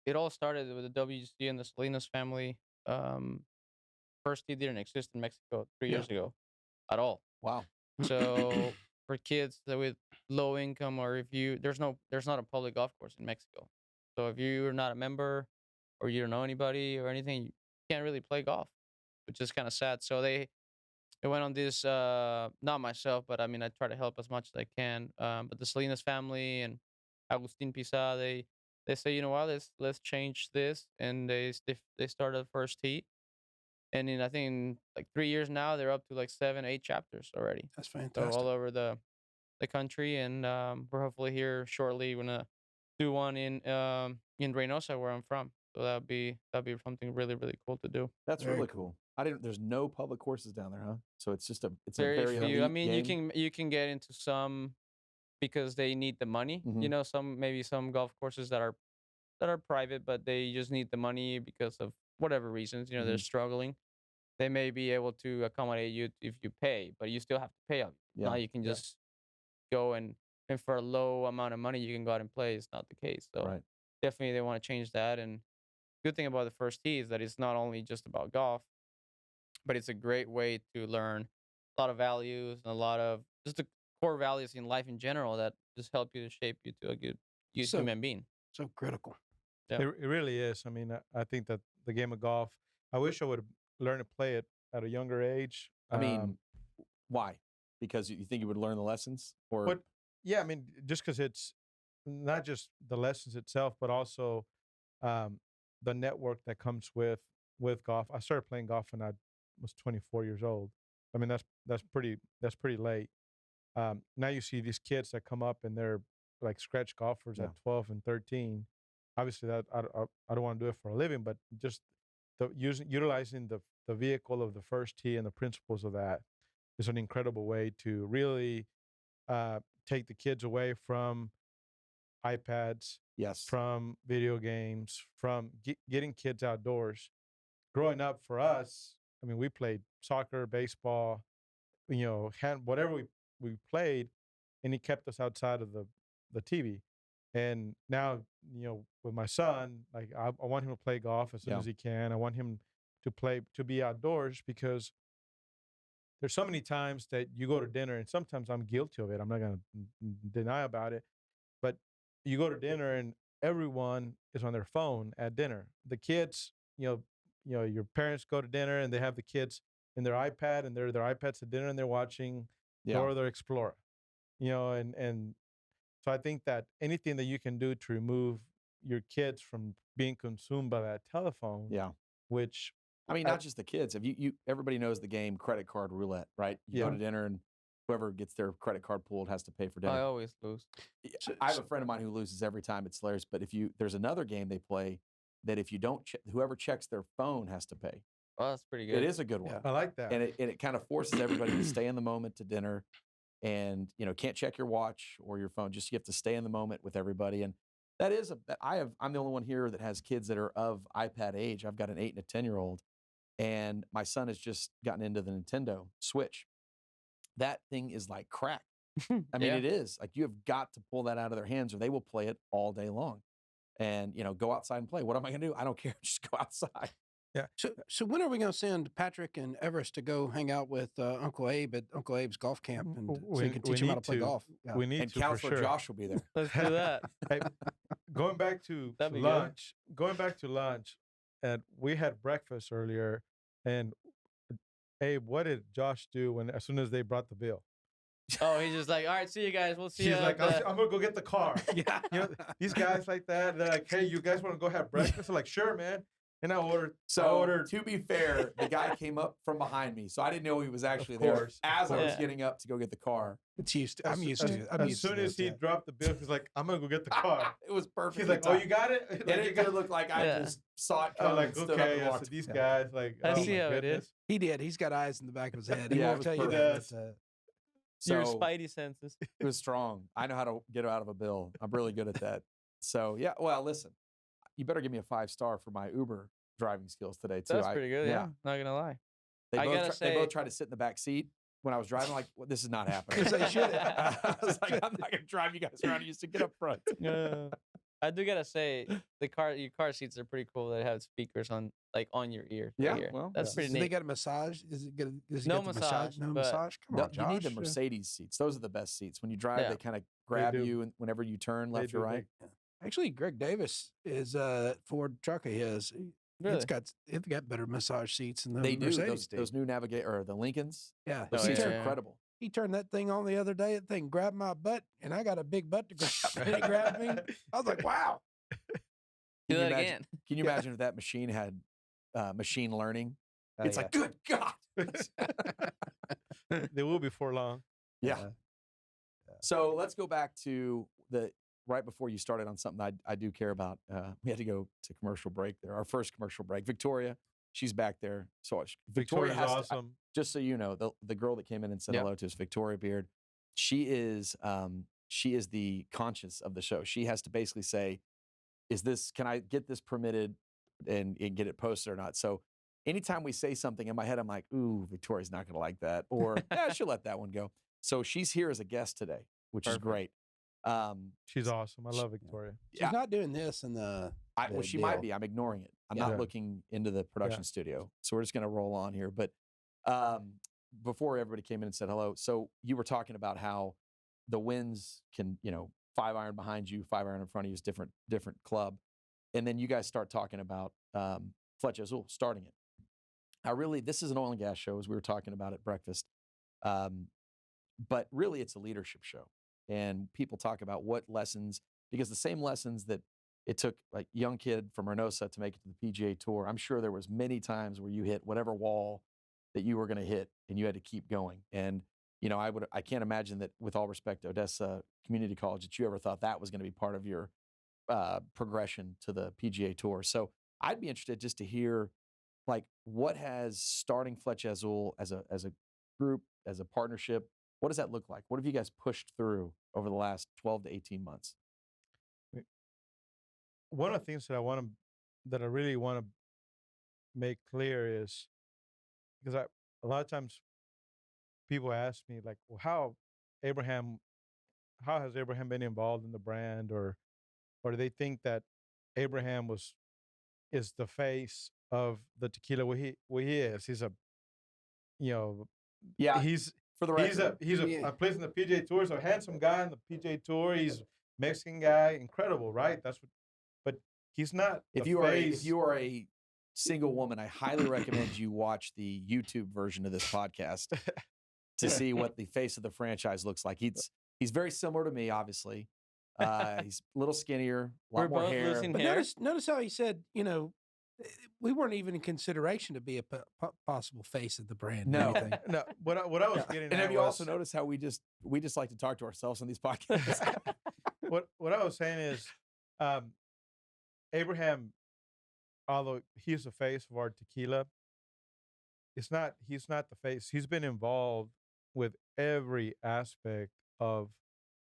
it all started with the WGC and the Salinas family. Um, First tee didn't exist in Mexico 3 years ago at all. Wow. So for kids that with low income, or if you there's not a public golf course in Mexico. So if you're not a member or you don't know anybody or anything, you can't really play golf, which is kind of sad. So they went on this not myself, but I mean I try to help as much as I can. But the Salinas family and Agustin Pisa, they say, you know what, let's change this, and they started the first tee, and in I think in like 3 years now they're up to like 7, 8 chapters already. That's So fantastic. all over the country, and we're hopefully here shortly. We're gonna do one in Reynosa, where I'm from. So that'd be something really really cool to do. That's Very really cool. cool. I didn't. There's no public courses down there, huh? So it's just it's a Very very few. I elite mean, game. you can get into some because they need the money. Mhm. Maybe some golf courses that are private, but they just need the money because of whatever reasons. They're Mhm. struggling. They may be able to accommodate you if you pay, but you still have to pay. Yeah. Now you can Yeah. just go and for a low amount of money you can go out and play. It's not the case. So Right. definitely they want to change that. And good thing about the first tee is that it's not only just about golf, but it's a great way to learn a lot of values and a lot of just the core values in life in general that just help you to shape you to a good So human being. so critical. Yeah. It really is. I mean, I think that the game of golf, I wish I would have learned to play it at a younger age. I mean, why? Because you think you would learn the lessons, or But yeah, I mean, just because it's not just the lessons itself, but also um, the network that comes with golf. I started playing golf when I was 24 years old. I mean, that's pretty late. Now you see these kids that come up and they're like scratch golfers Yeah. at 12 and 13. Obviously, that I don't want to do it for a living, but just utilizing the vehicle of the first tee and the principles of that is an incredible way to really take the kids away from iPads, yes, from video games, from getting kids outdoors. Growing up for us, I mean, we played soccer, baseball, whatever we played, and it kept us outside of the TV. And now, with my son, like I want him to play golf as soon Yeah. as he can. I want him to be outdoors, because there's so many times that you go to dinner, and sometimes I'm guilty of it. I'm not going to deny about it, but you go to dinner and everyone is on their phone at dinner. The kids, your parents go to dinner and they have the kids in their iPad, and their iPads at dinner, and they're watching yeah, Dora the Explorer. And so I think that anything that you can do to remove your kids from being consumed by that telephone, yeah. which I mean, I- not just the kids. Have you everybody knows the game credit card roulette, right? You go Yeah. to dinner and whoever gets their credit card pulled has to pay for I dinner. always lose. I have a friend of mine who loses every time. It's hilarious. But there's another game they play that if you don't, whoever checks their phone has to pay. Well, that's pretty good. It is a good one. Yeah. I like that. And it kind of forces everybody to stay in the moment to dinner. and can't check your watch or your phone. Just you have to stay in the moment with everybody. And that is I'm the only one here that has kids that are of iPad age. I've got an 8 and a 10-year-old, and my son has just gotten into the Nintendo Switch. That thing is like crack. I mean, it is like you have got to pull that out of their hands, or they will play it all day long. And go outside and play. What am I going to do? I don't care. Just go outside. Yeah. So when are we going to send Patrick and Everest to go hang out with Uncle Abe at Uncle Abe's golf camp, and so you can teach him how to play golf? Yeah. We need And to, Counselor for sure. Josh will be there. Let's do that. Hey, going back to That'd be lunch, and we had breakfast earlier, and Abe, what did Josh do as soon as they brought the bill? Oh, he's just like, all right, see you guys. We'll see He's you. like, I'm gonna go get the car. Yeah. These guys like that. They're like, hey, you guys want to go have breakfast? I'm like, sure, man. And I ordered. To be fair, the guy came up from behind me, so I didn't know he was actually there course, as I was Yeah. getting up to go get the car. It's used to. I'm used to it. As soon as he dropped the bill, he's like, I'm gonna go get the car. It was perfect. He's like, oh, you got it? And Like, it did look like I Yeah. just saw it I'm coming. like, and stood up okay, and yeah, so walked. these guys, like, I oh see my how it goodness. is. He did. He's got eyes in the back of his head. He Yeah, it won't was tell you perfect. that. Your So spidey senses. it was strong. I know how to get out of a bill. I'm really good at that. So yeah. Well, listen, you better give me a 5-star for my Uber driving skills today too. That's pretty good. Yeah. Not gonna lie. They I both gotta they both say- tried to sit in the back seat when I was driving. Like, well, this is not happening. Because they should. I was like, I'm not gonna drive you guys around. You used to get up front. I do gotta say, your car seats are pretty cool. That have speakers on your ear. to Yeah, ear. well, that's Do pretty they neat. get a massage? Is it good? Does he No get the massage, No but- massage. Come No, on, you need the Josh. Mercedes seats. Those are the best seats. When you drive, Yeah. they kind of grab do. you, and whenever you turn They left or do. right. Actually, Greg Davis is that Ford truck of his. Really? It's got better massage seats than the They do. Mercedes. Those new Navigate or the Lincolns. Yeah, Those Oh, seats yeah, are yeah. incredible. he turned that thing on the other day. That thing grabbed my butt, and I got a big butt to grab. And it grabbed me. I was like, wow. Do Can you that imagine- again. Can you Yeah. imagine if that machine had machine learning? Oh, It's yeah. like, good God. They will before long. Yeah. So let's go back to right before you started on something I do care about. We had to go to commercial break there. Our first commercial break. Victoria, she's back there. So Victoria Victoria's has to, awesome. just so you know, the girl that came in and said Yeah. hello to us, Victoria Beard, she is the conscience of the show. She has to basically say, can I get this permitted and get it posted or not? So anytime we say something in my head, I'm like, ooh, Victoria's not going to like that. Or, yeah, she'll let that one go. So she's here as a guest today, which is Perfect. great. She's awesome. I love Victoria. She's Yeah. not doing this in the. Well, she might be. I'm ignoring it. I'm Yeah. not looking into the production studio. So we're just going to roll on here. But before everybody came in and said hello, so you were talking about how the winds can, 5-iron behind you, 5-iron in front of you is different club. And then you guys start talking about Flecha Azul starting it. This is an oil and gas show, as we were talking about at breakfast. But really, it's a leadership show. And people talk about what lessons, because the same lessons that it took a young kid from Reynosa to make it to the PGA Tour, I'm sure there was many times where you hit whatever wall that you were going to hit and you had to keep going. And, I can't imagine that, with all respect to Odessa Community College, that you ever thought that was going to be part of your progression to the PGA Tour. So I'd be interested just to hear, like, what has starting Flecha Azul as a group, as a partnership, what does that look like? What have you guys pushed through over the last 12 to 18 months? One of the things that I really want to make clear is, because a lot of times people ask me, like, well, how has Abraham been involved in the brand, or do they think that Abraham is the face of the tequila? What he is. He's Yeah, he's for the record, he's a plays in the PGA Tour. So handsome guy in the PGA Tour. He's Mexican guy, incredible, right? That's what. But he's not. if you are a single woman, I highly recommend you watch the YouTube version of this podcast to see what the face of the franchise looks like. He's very similar to me, obviously. He's a little skinnier, a lot We're more both hair. losing But hair. notice how he said, we weren't even in consideration to be a possible face of the brand. No. or anything. no. What I was getting And at have you was, also noticed how we just like to talk to ourselves on these podcasts? what I was saying is, Abraham, although he's the face of our tequila, he's not the face. He's been involved with every aspect of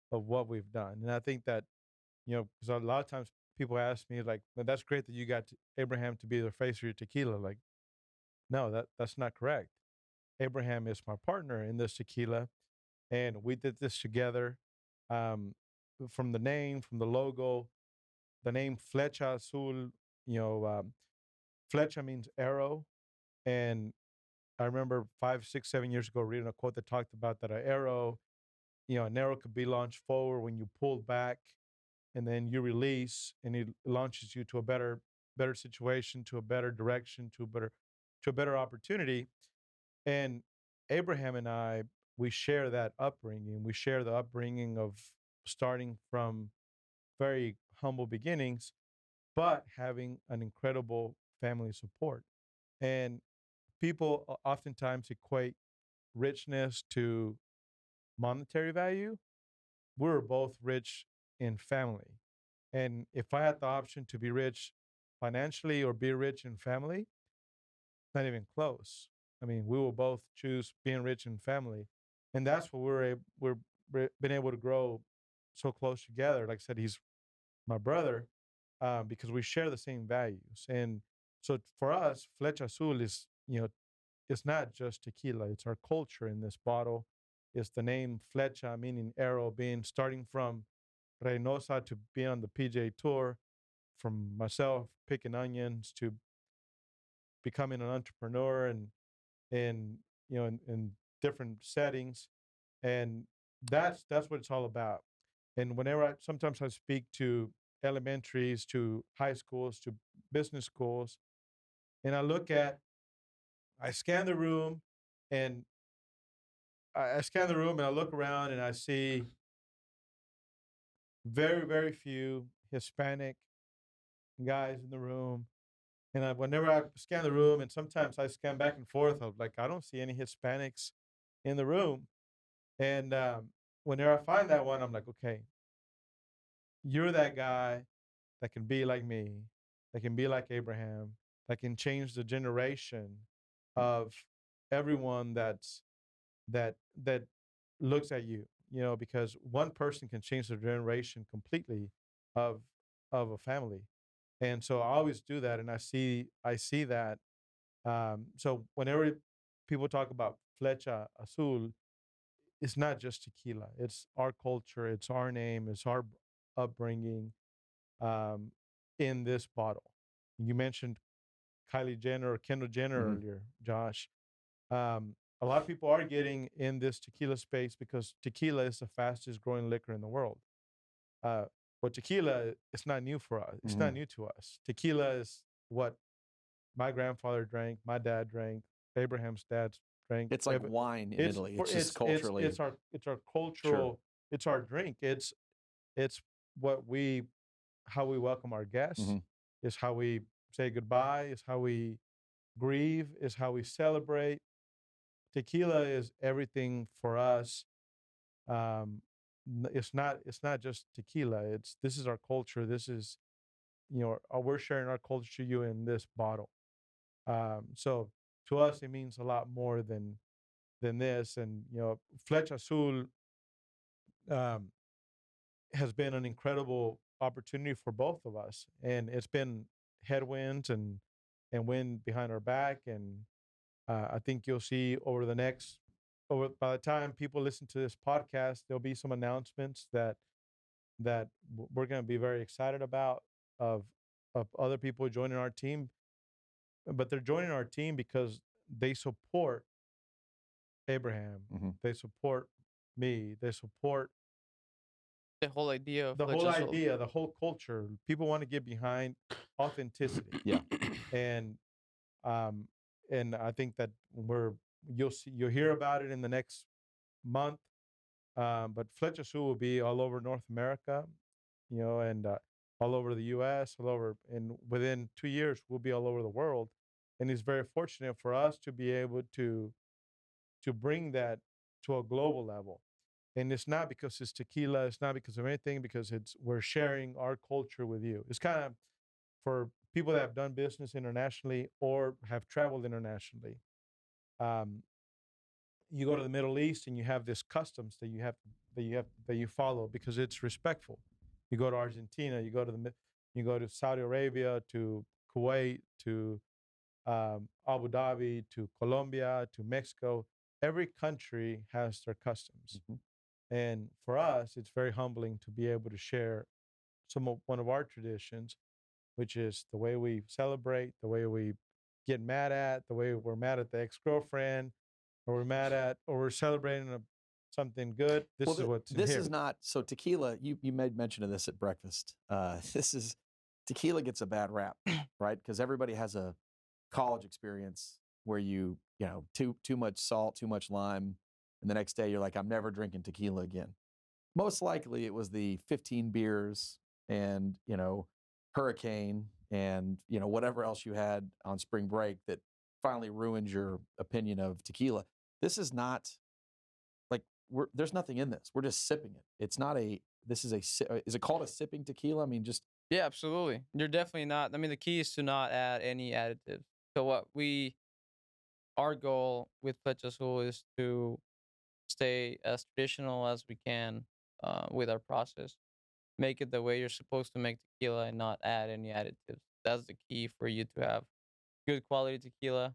what we've done. And I think that, because a lot of times people ask me like, "Well, that's great that you got Abraham to be the face of your tequila." Like, no, that's not correct. Abraham is my partner in this tequila, and we did this together. Um, from the name, from the logo, the name Flecha Azul, you know, Flecha means arrow. And I remember 5, 6, 7 years ago reading a quote that talked about that an arrow could be launched forward when you pull back and then you release and it launches you to a better situation, to a better direction, to a better opportunity. And Abraham and I, we share that upbringing. We share the upbringing of starting from very humble beginnings, but having an incredible family support. And people oftentimes equate richness to monetary value. We were both rich in family. And if I had the option to be rich financially or be rich in family, not even close. I mean, we will both choose being rich in family. And that's what we're been able to grow so close together. Like I said, he's my brother, because we share the same values. And so for us, Flecha Azul is, it's not just tequila, it's our culture in this bottle. It's the name Flecha, meaning arrow, being starting from Reynosa to being on the PJ Tour, from myself picking onions to becoming an entrepreneur and in different settings. And that's what it's all about. And whenever sometimes I speak to elementaries, to high schools, to business schools, and I scan the room, and I scan the room and I look around and I see very, very few Hispanic guys in the room. And whenever I scan the room, and sometimes I scan back and forth, I'm like, I don't see any Hispanics in the room. And whenever I find that one, I'm like, okay, you're that guy that can be like me, that can be like Abraham, that can change the generation of everyone that looks at you, because one person can change the generation completely of a family. And so I always do that, and I see that. So whenever people talk about Flecha Azul, it's not just tequila. It's our culture. It's our name. It's our upbringing, um, in this bottle. You mentioned Kylie Jenner or Kendall Jenner Mhm. earlier, Josh. A lot of people are getting in this tequila space because tequila is the fastest growing liquor in the world. Uh, but tequila, it's not new for us. It's not Mhm. new to us. Tequila is what my grandfather drank, my dad drank, Abraham's dad drank. It's like wine in It's Italy. for It's just culturally. it's our Sure. cultural, it's our drink. It's what we how we welcome our guests. hmm Is how we say goodbye. Is how we grieve. Is how we celebrate. Tequila is everything for us. Um, it's not just tequila. This is our culture. This is, we're sharing our culture to you in this bottle. So to us, it means a lot more than this. And Flecha Azul, um, has been an incredible opportunity for both of us, and it's been headwinds and wind behind our back. And I think you'll see over by the time people listen to this podcast, there'll be some announcements that we're going to be very excited about, of other people joining our team. But they're joining our team because they support Abraham, hmm they support me, they support The whole idea of the whole Flecha Azul. idea, the whole culture. People want to get behind authenticity. Yeah. And um and I think that you'll hear about it in the next month. But Fletcher Sue will be all over North America, and all over the U.S., all over, and within 2 years we'll be all over the world. And it's very fortunate for us to be able to bring that to a global level. And it's not because it's tequila, it's not because of anything, because we're sharing our culture with you. It's kind of for people that have done business internationally or have traveled internationally. Um, you go to the Middle East and you have this customs that you follow because it's respectful. You go to Argentina, you go to Saudi Arabia, to Kuwait, to Abu Dhabi, to Colombia, to Mexico. Every country has their customs, and for us, it's very humbling to be able to share one of our traditions, which is the way we celebrate, the way we get mad at, the way we're mad at the ex-girlfriend, or we're celebrating something good. This is what's in this here. is not so tequila. You made mention of this at breakfast. Tequila gets a bad rap, right? Because everybody has a college experience where you know too much salt, too much lime, and the next day you're like, I'm never drinking tequila again. Most likely it was the 15 beers and hurricane and whatever else you had on spring break that finally ruined your opinion of tequila. This is not like there's nothing in this. We're just sipping it. It's not a. This is is it called a sipping tequila? I mean, just Yeah, absolutely. You're definitely not. I mean, the key is to not add any additives. So our goal with Flecha Azul is to stay as traditional as we can with our process. Make it the way you're supposed to make tequila and not add any additives. That's the key for you to have good quality tequila.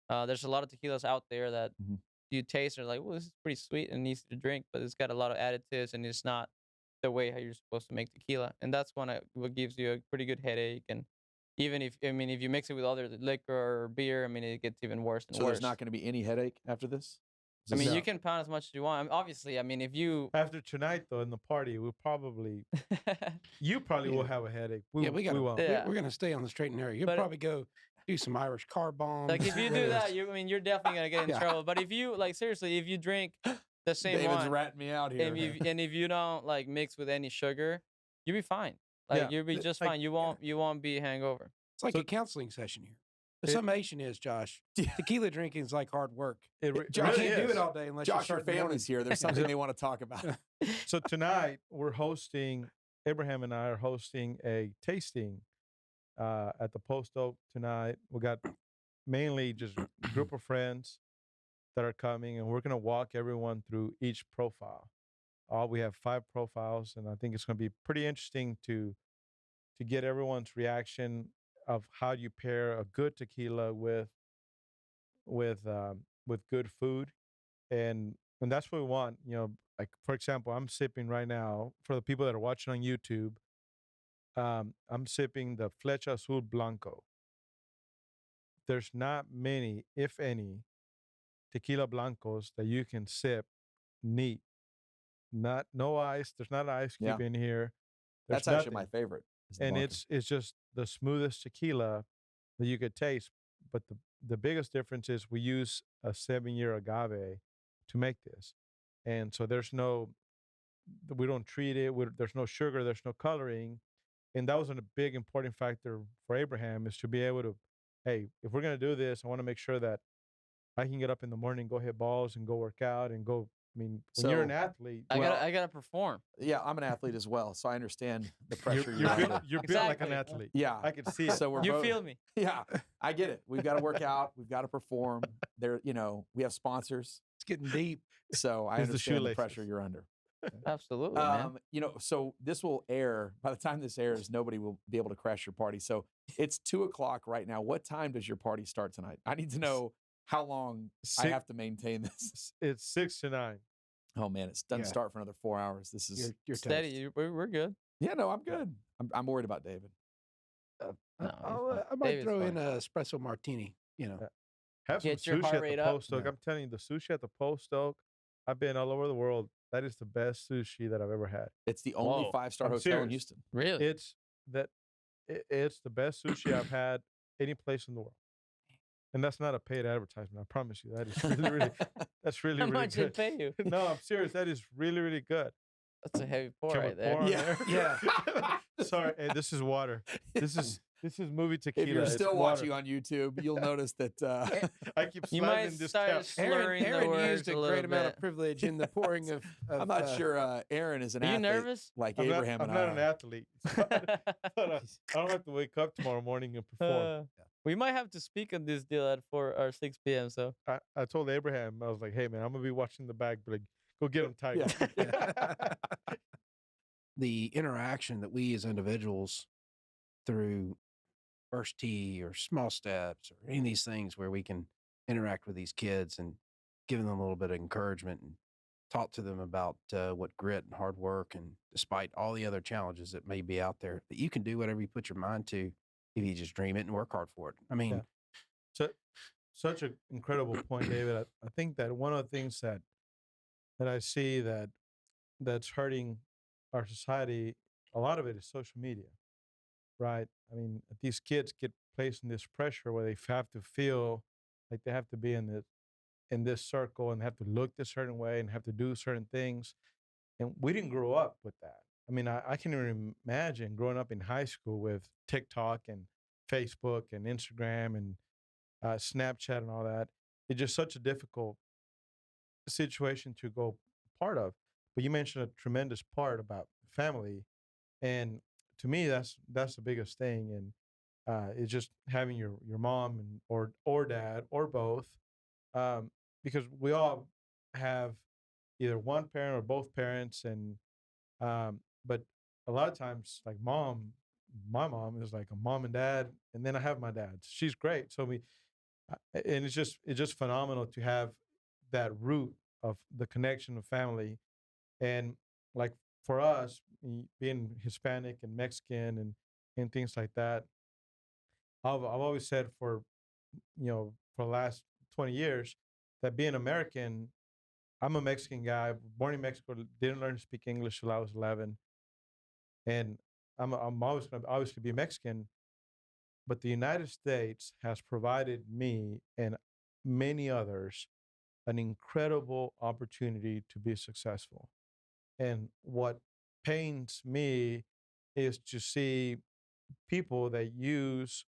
There's a lot of tequilas out there that you taste and are like, well, this is pretty sweet and easy to drink, but it's got a lot of additives and it's not the way how you're supposed to make tequila. And that's what gives you a pretty good headache. And even if you mix it with other liquor or beer, it gets even worse and so worse. there's not going to be any headache after this. You can pound as much as you want. Obviously, if you After tonight though in the party, you probably will have a headache. We won't. Yeah. We're going to stay on the straight and narrow. You'll But- probably go do some Irish car bombs. like if you do that, you're definitely gonna get in Yeah. trouble. But if you seriously, if you drink the same David's wine ratting me out here. and if you don't mix with any sugar, you'll be fine. Yeah. You'll be just fine. You won't be hangover. It's like a counseling session here. The summation is, Josh, tequila drinking is like hard work. Josh, You it can't do is. it all day unless Josh, you your start in the morning. family's here. There's something they want to talk about. So tonight we're hosting. Abraham and I are hosting a tasting at the Post Oak tonight. We got mainly just a group of friends that are coming, and we're going to walk everyone through each profile. We have 5 profiles, and I think it's going to be pretty interesting to get everyone's reaction of how you pair a good tequila with good food, and that's what we want. Like for example, I'm sipping right now for the people that are watching on YouTube. I'm sipping the Flecha Azul Blanco. There's not many, if any, tequila blancos that you can sip neat. No ice. There's not an ice cube in here. There's That's actually my nothing. favorite. is the And Blanco. it's just the smoothest tequila that you could taste. But the biggest difference is we use a 7-year agave to make this, and so we don't treat it. There's no sugar. There's no coloring, and that was a big important factor for Abraham, is to be able to, hey, if we're gonna do this, I want to make sure that I can get up in the morning, go hit balls, and go work out, and go. When you're an So, athlete, I gotta perform. Yeah, I'm an athlete as well, so I understand the pressure you're under. built like an Exactly. athlete. Yeah, I can see it. so we're You both- feel me? Yeah, I get it. We've got to work out. We've got to perform. We have sponsors, It's getting deep. so I Here's the understand the shoelaces. pressure you're under. Absolutely, man. So this will air. By the time this airs, nobody will be able to crash your party. So it's 2:00 right now. What time does your party start tonight? I need to know how long I Six- have to maintain this. It's 6 to 9. Oh man, it doesn't Yeah. start for another 4 hours. This is You're Steady. toast. We're good. yeah. No, I'm good. I'm worried about David. No, I might David's throw in fine. a espresso martini. Have some Get your sushi heart at rate the up. Post Oak. Yeah. I'm telling you, the sushi at the Post Oak, I've been all over the world. That is the best sushi that I've ever had. It's the only Whoa, 5-star I'm hotel in serious. Houston. Really? It's the best sushi I've had any place in the world. And that's not a paid advertisement. I promise you. That is really, that's really, How really much they good. pay you? No, I'm serious. That is really, really good. That's a heavy pour Can we right there. pour on Yeah. there? Sorry, hey, this is water. This is movie tequila. If you're It's still water. watching on YouTube, you'll notice that I keep You slapping might this start cap. slurring the Aaron words used a little great amount of bit. privilege in the pouring of I'm not sure Aaron is an Are you athlete nervous? like I'm Abraham not and I an are. athlete. But, I don't have to wake up tomorrow morning and perform. We might have to speak on this deal at 4 or 6 p.m. So I told Abraham, I was like, hey man, I'm gonna be watching the bag, but like, go get him tight. The interaction that we as individuals through first tee or small steps or any of these things where we can interact with these kids and giving them a little bit of encouragement and talk to them about what grit and hard work, and despite all the other challenges that may be out there, that you can do whatever you put your mind to if you just dream it and work hard for it. I mean, So, such an incredible point, David. I think that one of the things that I see that's hurting our society, a lot of it is social media, right? I mean, these kids get placed in this pressure where they have to feel like they have to be in this circle and have to look this certain way and have to do certain things. And we didn't grow up with that. I mean, I can even imagine growing up in high school with TikTok and Facebook and Instagram and Snapchat and all that. It's just such a difficult situation to go part of. But you mentioned a tremendous part about family, and to me, that's the biggest thing. And it's just having your mom and or dad or both, because we all have either one parent or both parents, and but a lot of times, like my mom is like a mom and dad, and then I have my dad. She's great, so and it's just phenomenal to have that root of the connection of family. And like for us, being Hispanic and Mexican and things like that, I've always said for the last 20 years that being American, I'm a Mexican guy, born in Mexico, didn't learn to speak English till I was 11, and I'm always going to obviously be Mexican. But the United States has provided me and many others an incredible opportunity to be successful. And what pains me is to see people that use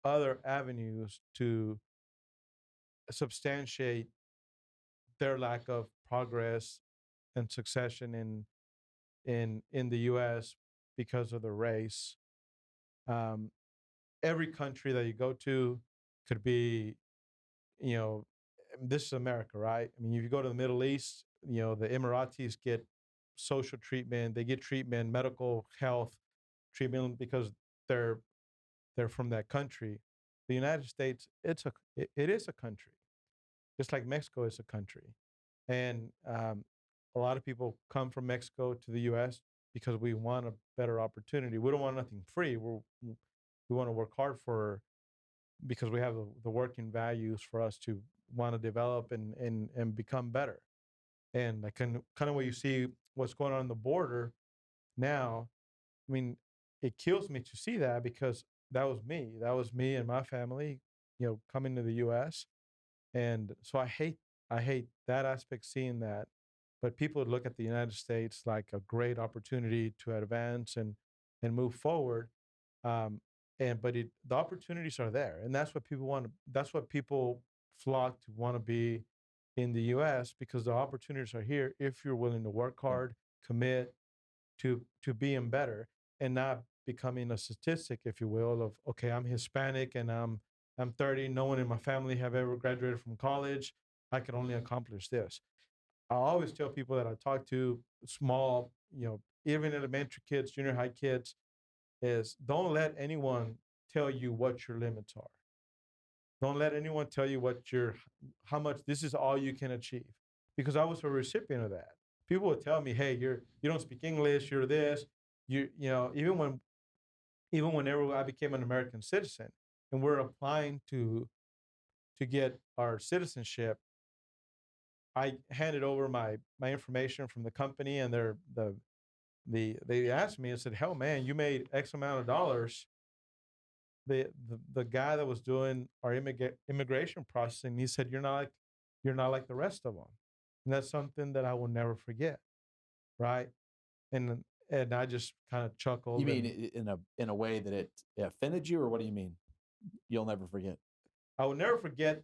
other avenues to substantiate their lack of progress and succession in the US because of their race. Um, every country that you go to could be, you know, this is America, right? I mean, if you go to the Middle East, the Emiratis get social treatment, they get treatment, medical health treatment because they're they're from that country. The United States, it is a country, just like Mexico is a country, and a lot of people come from Mexico to the U.S. because we want a better opportunity. We don't want nothing free. We want to work hard for because we have the working values for us to want to develop and become better. And like kind of what you see what's going on the border now. I mean, it kills me to see that because that was me. That was me and my family, coming to the U.S. And so I hate that aspect, seeing that. But people look at the United States like a great opportunity to advance and move forward. Um, but the opportunities are there, and that's what people want. That's what people flock to want to be in the U.S. because the opportunities are here if you're willing to work hard, commit to being better, and not becoming a statistic, if you will, of okay, I'm Hispanic and I'm 30. No one in my family have ever graduated from college. I can only accomplish this. I always tell people that I talk to, small, even elementary kids, junior high kids, is don't let anyone tell you what your limits are. Don't let anyone tell you how much this is all you can achieve. Because I was a recipient of that. People would tell me, "Hey, you don't speak English. You're this. Even whenever I became an American citizen, and we're applying to get our citizenship, I handed over my information from the company, and they asked me and said, "Hell, man, you made X amount of dollars." The guy that was doing our immigration processing, he said, "You're not like the rest of them," and that's something that I will never forget, right? And I just kind of chuckled. You mean in a way that it offended you, or what do you mean? You'll never forget. I will never forget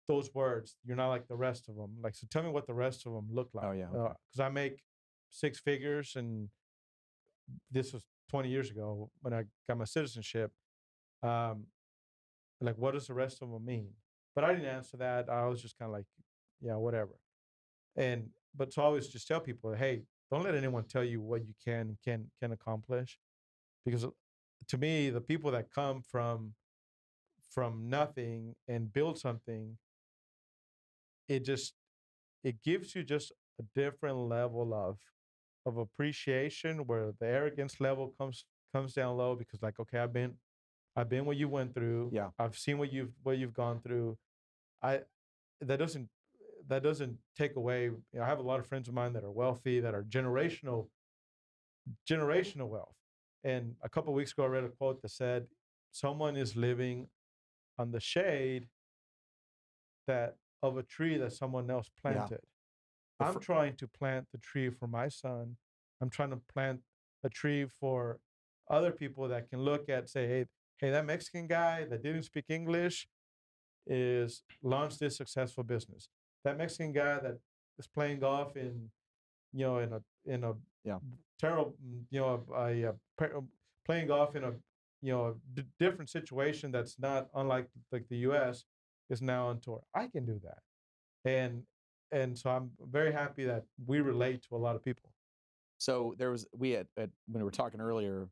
those words. You're not like the rest of them. Like, so tell me what the rest of them look like. Oh, yeah, okay. Because I make six figures, and this was 20 years ago when I got my citizenship. like, what does the rest of them mean? But I didn't answer that. I was just kind of like, yeah, whatever. But so I always just tell people, hey, don't let anyone tell you what you can accomplish, because to me, the people that come from nothing and build something, it just it gives you just a different level of appreciation, where the arrogance level comes down low, because like, okay, I've been what you went through. Yeah. I've seen what you've gone through. I that doesn't take away. I have a lot of friends of mine that are wealthy, that are generational wealth. And a couple of weeks ago, I read a quote that said, "Someone is living on the shade that of a tree that someone else Yeah. planted." The I'm fir- trying to plant the tree for my son. I'm trying to plant a tree for other people that can look at, say, hey, that Mexican guy that didn't speak English is launched this successful business. That Mexican guy that is playing golf in a Yeah. terrible, playing golf in a different situation that's not unlike like the U.S. is now on tour. I can do that, and so I'm very happy that we relate to a lot of people. So we had when we were talking earlier,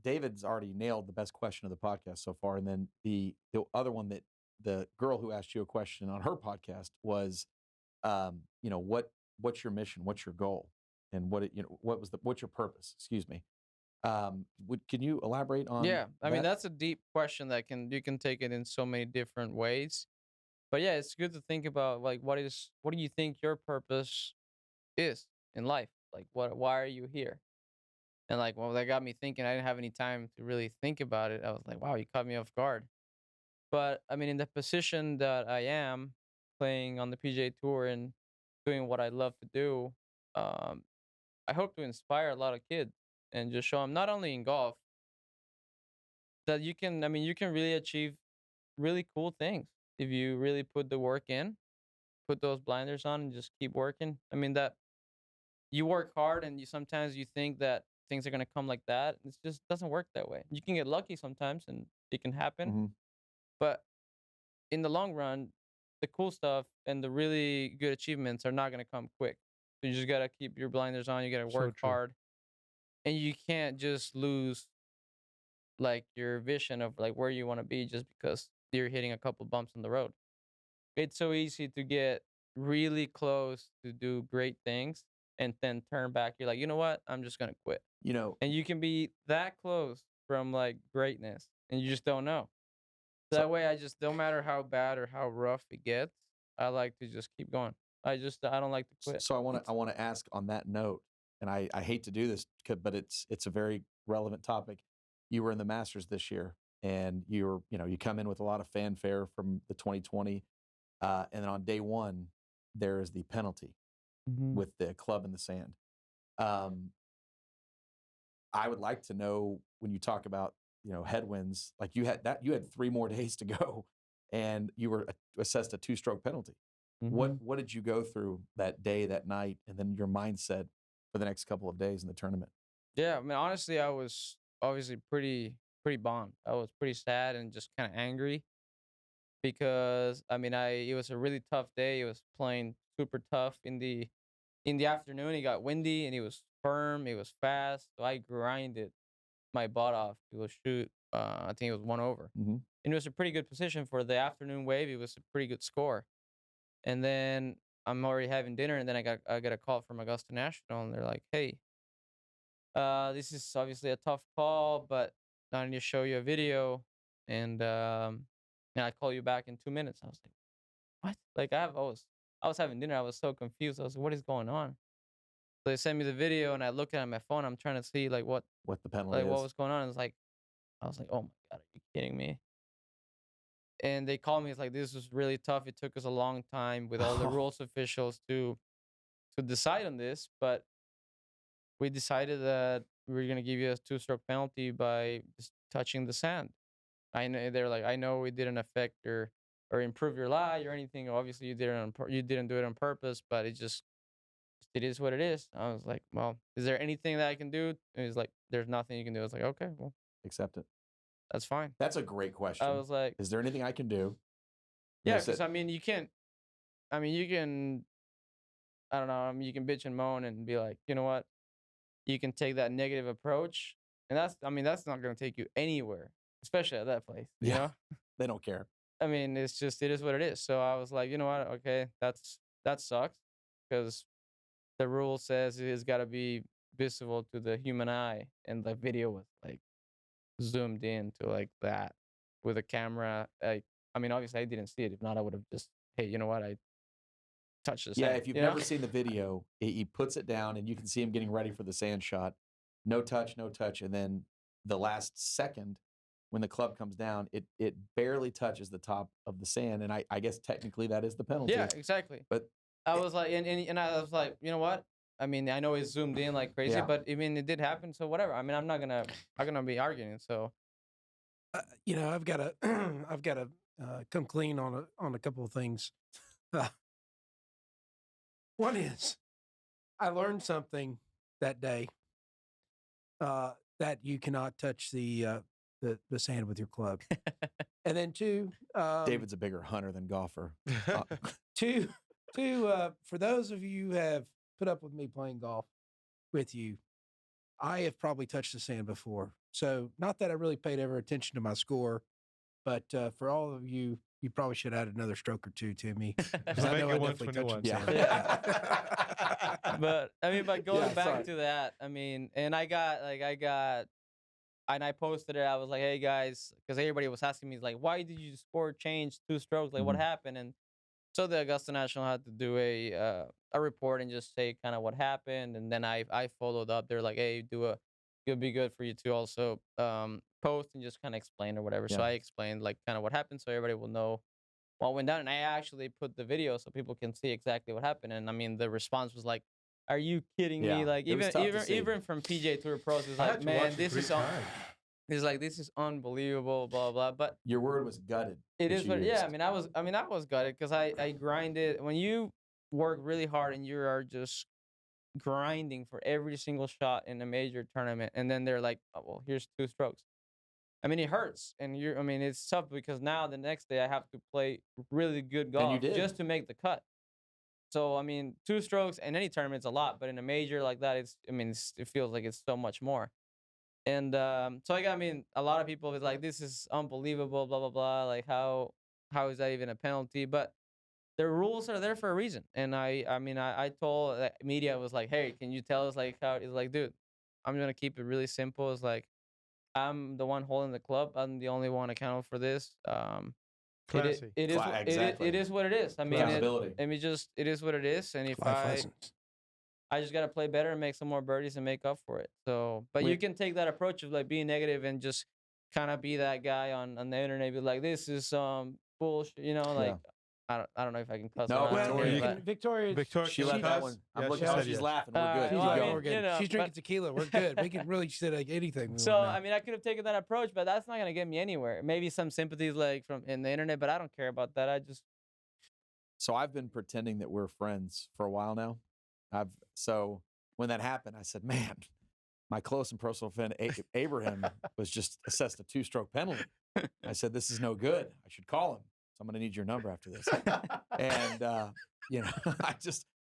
David's already nailed the best question of the podcast so far. And then the other one, that the girl who asked you a question on her podcast was, what's your mission? What's your goal? And what's your purpose? Excuse me. Can you elaborate on Yeah, I mean, that? that's a deep question that you can take it in so many different ways. But yeah, it's good to think about, like, what do you think your purpose is in life? Like, why are you here? And like, well, that got me thinking. I didn't have any time to really think about it. I was like, wow, you caught me off guard. But I mean, in the position that I am, playing on the PGA Tour and doing what I love to do, um, I hope to inspire a lot of kids and just show them, not only in golf, that you can. I mean, you can really achieve really cool things if you really put the work in, put those blinders on, and just keep working. I mean, that you work hard, and sometimes you think that things are gonna come like that. It just doesn't work that way. You can get lucky sometimes, and it can happen. Mhm. But in the long run, the cool stuff and the really good achievements are not gonna come quick. So you just gotta keep your blinders on. You gotta So work true. hard, and you can't just lose like your vision of like where you want to be just because you're hitting a couple bumps on the road. It's so easy to get really close to do great things and then turn back. You're like, you know what? I'm just gonna quit. You know, And you can be that close from like greatness, and you just don't know. so That way, I just, don't matter how bad or how rough it gets, I like to just keep going. I don't like to quit. so I want to ask on that note, and I hate to do this, but it's a very relevant topic. You were in the Masters this year, and you come in with a lot of fanfare from the 2020, and then on day one, there is the penalty with the club in the sand. Um, I would like to know, when you talk about headwinds, like you had 3 more days to go, and you were assessed a 2-stroke penalty. What did you go through that day, that night, and then your mindset for the next couple of days in the tournament? Yeah, I mean, honestly, I was obviously pretty bummed. I was pretty sad and just kind of angry because I mean, it was a really tough day. It was playing super tough in the afternoon. It got windy and it was firm. It was fast. So I grinded my butt off to a shoot. I think it was 1 over, Mm-hmm. and it was a pretty good position for the afternoon wave. It was a pretty good score. And then I'm already having dinner, and then I got a call from Augusta National, and they're like, "Hey, this is obviously a tough call, but I need to show you a video, and I call you back in 2 minutes." I was like, "What?" Like I was having dinner. I was so confused. I was like, "What is going on?" So they sent me the video, and I looked at my phone. I'm trying to see like What the penalty what is? was going on. It's like I was like, "Oh my god, are you kidding me?" And they called me. It's like, this was really tough. It took us a long time with all the rules officials to decide on this, but we decided that we were gonna give you a 2-stroke penalty by just touching the sand. I know they're like, I know it didn't affect or improve your lie or anything. Obviously, you didn't do it on purpose, but it is what it is. I was like, well, is there anything that I can do? And he's like, there's nothing you can do. I was like, okay, well, Accept it. that's fine. That's a great question. I was like, is there anything I can do? yeah, They said- because I mean, you can't. I mean, you can. I don't know. I mean, you can bitch and moan and be like, you know what? You can take that negative approach, and that's. I mean, that's not going to take you anywhere, especially at that place. You Yeah. know. they don't care. I mean, it's just it is what it is. So I was like, you know what? Okay, that sucks because the rule says it's got to be visible to the human eye, and the video was like zoomed in to like that with a camera. Like, I mean, obviously I didn't see it. If not, I would have just, hey, you know what? I touched the Yeah, sand. if you've you know? never seen the video, he puts it down and you can see him getting ready for the sand shot. No touch, no touch. And then the last second, when the club comes down, it barely touches the top of the sand. And I guess technically that is the penalty. Yeah, exactly. But I was like, and I was like, you know what? I mean, I know it's zoomed in like crazy, Yeah. but I mean, it did happen. So whatever. I mean, I'm not gonna be arguing. So You know, I've got to I've got to come clean on a couple of things. One is I learned something that day that you cannot touch the sand with your club, and then two, David's a bigger hunter than golfer. two, for those of you who have put up with me playing golf with you, I have probably touched the sand before. So not that I really paid ever attention to my score, but for all of you, you probably should add another stroke or two to me because I Make know it I definitely touched 121. the Yeah. sand. but I mean, but going Yeah, back sorry. to that, I mean, and I got, and I posted it. I was like, hey guys, because everybody was asking me like, why did you score change 2 strokes? Like, what Mhm. happened? And so the Augusta National had to do a report and just say kind of what happened. And then I followed up. They're like, hey, it'll be good for you to also post and just kind of explain or whatever. So Yeah. I explained like kind of what happened, so everybody will know what went down. And I actually put the video so people can see exactly what happened. And I mean, the response was like, "Are you kidding Yeah, me?" Like it was tough to see. even from PJ Tour pros, it's I had like, to "Man, watch it this 3 is times. It's like this is unbelievable." Blah blah. But Your word was gutted. it that is you what. Yeah, used. I mean, I was gutted because I grinded. When you work really hard and you are just grinding for every single shot in a major tournament, and then they're like, "Oh, well, here's 2 strokes." I mean, it hurts, and I mean, it's tough because now the next day I have to play really good you golf did. just to make the cut. So I mean, 2 strokes in any tournament's a lot, but in a major like that, it feels like it's so much more. And so I mean, a lot of people is like, this is unbelievable, blah blah blah. Like how is that even a penalty? But the rules are there for a reason. And I mean, I told the media, was like, hey, can you tell us like how it's like, dude, I'm gonna keep it really simple. It's like I'm the one holding the club. I'm the only one accountable for this. Classy. It is what it is. I mean, Accountability. it is what it is. And if Life lessons. I just gotta play better and make some more birdies and make up for it. So, but you Wait. can take that approach of like being negative and just kind of be that guy on the internet, be like, this is bullshit, you know, like I don't know if I can cuss. No, around Well, Victoria, here, you can- but- Victoria, Victoria, She can let you that cuss? one. I'm Yeah, looking she how said she's yes. laughing. We're All good. right, she's, Keep well, going. we're good. you know, She's but- drinking tequila. We're good. We can really say like anything. So I mean, I could have taken that approach, but that's not gonna get me anywhere. Maybe some sympathies like from in the internet, but I don't care about that. I just So I've been pretending that we're friends for a while now. So when that happened, I said, "Man, my close and personal friend Abraham was just assessed a 2-stroke penalty." I said, "This is no good. I should call him. So I'm going to need your number after this." And you know,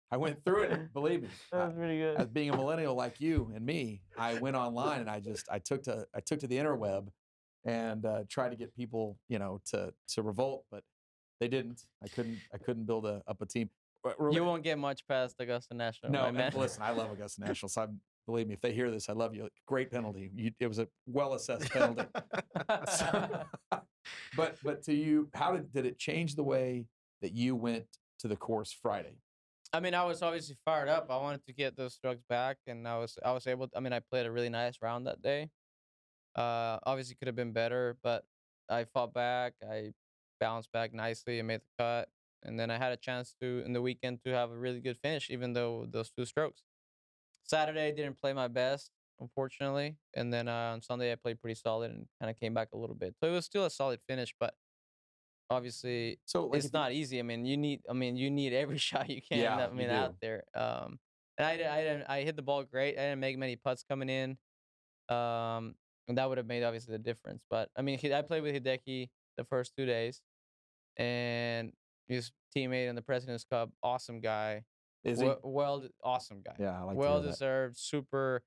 I went through it. And believe me, pretty good. as being a millennial like you and me, I went online and I took to the interweb and tried to get people, you know, to revolt, but they didn't. I couldn't build up a team. You won't get much past Augusta National. No, my and man. listen, I love Augusta National. So believe me, if they hear this, I love you. Great penalty. It was a well assessed penalty. But to you, how did it change the way that you went to the course Friday? I mean, I was obviously fired up. I wanted to get those strokes back, and I was able. I mean, I played a really nice round that day. Obviously could have been better, but I fought back. I bounced back nicely and made the cut. And then I had a chance to in the weekend to have a really good finish, even though those 2 strokes. Saturday didn't play my best, unfortunately, and then on Sunday I played pretty solid and kind of came back a little bit. So it was still a solid finish, but obviously So like it's not easy. I mean, you need every shot you can. Yeah, I mean, you do. out there. And I hit the ball great. I didn't make many putts coming in. and that would have made obviously the difference. But I mean, I played with Hideki the first 2 days, and his teammate in the President's Cup, awesome guy. Is he? Awesome guy. Yeah, I like to Well hear that. deserved. Super.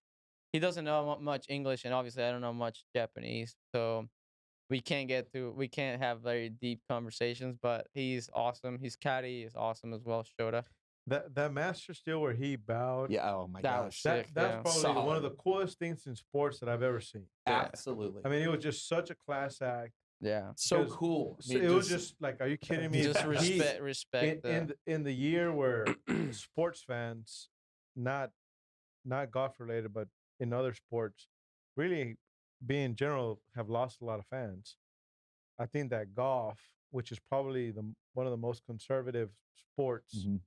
He doesn't know much English, and obviously I don't know much Japanese, so we can't have very deep conversations. But he's awesome. His caddy is awesome as well, Shota. That master steal where he bowed. Yeah. Oh my That was gosh. sick. That's yeah. probably one of Solid. the coolest things in sports that I've ever seen. Absolutely. I mean, it was just such a class act. Yeah. so because- cool. I So mean, it was just like, are you kidding me? Just He- respect. in the year where sports fans, not golf related, but in other sports, really being general have lost a lot of fans. I think that golf, which is probably one of the most conservative sports, Mhm.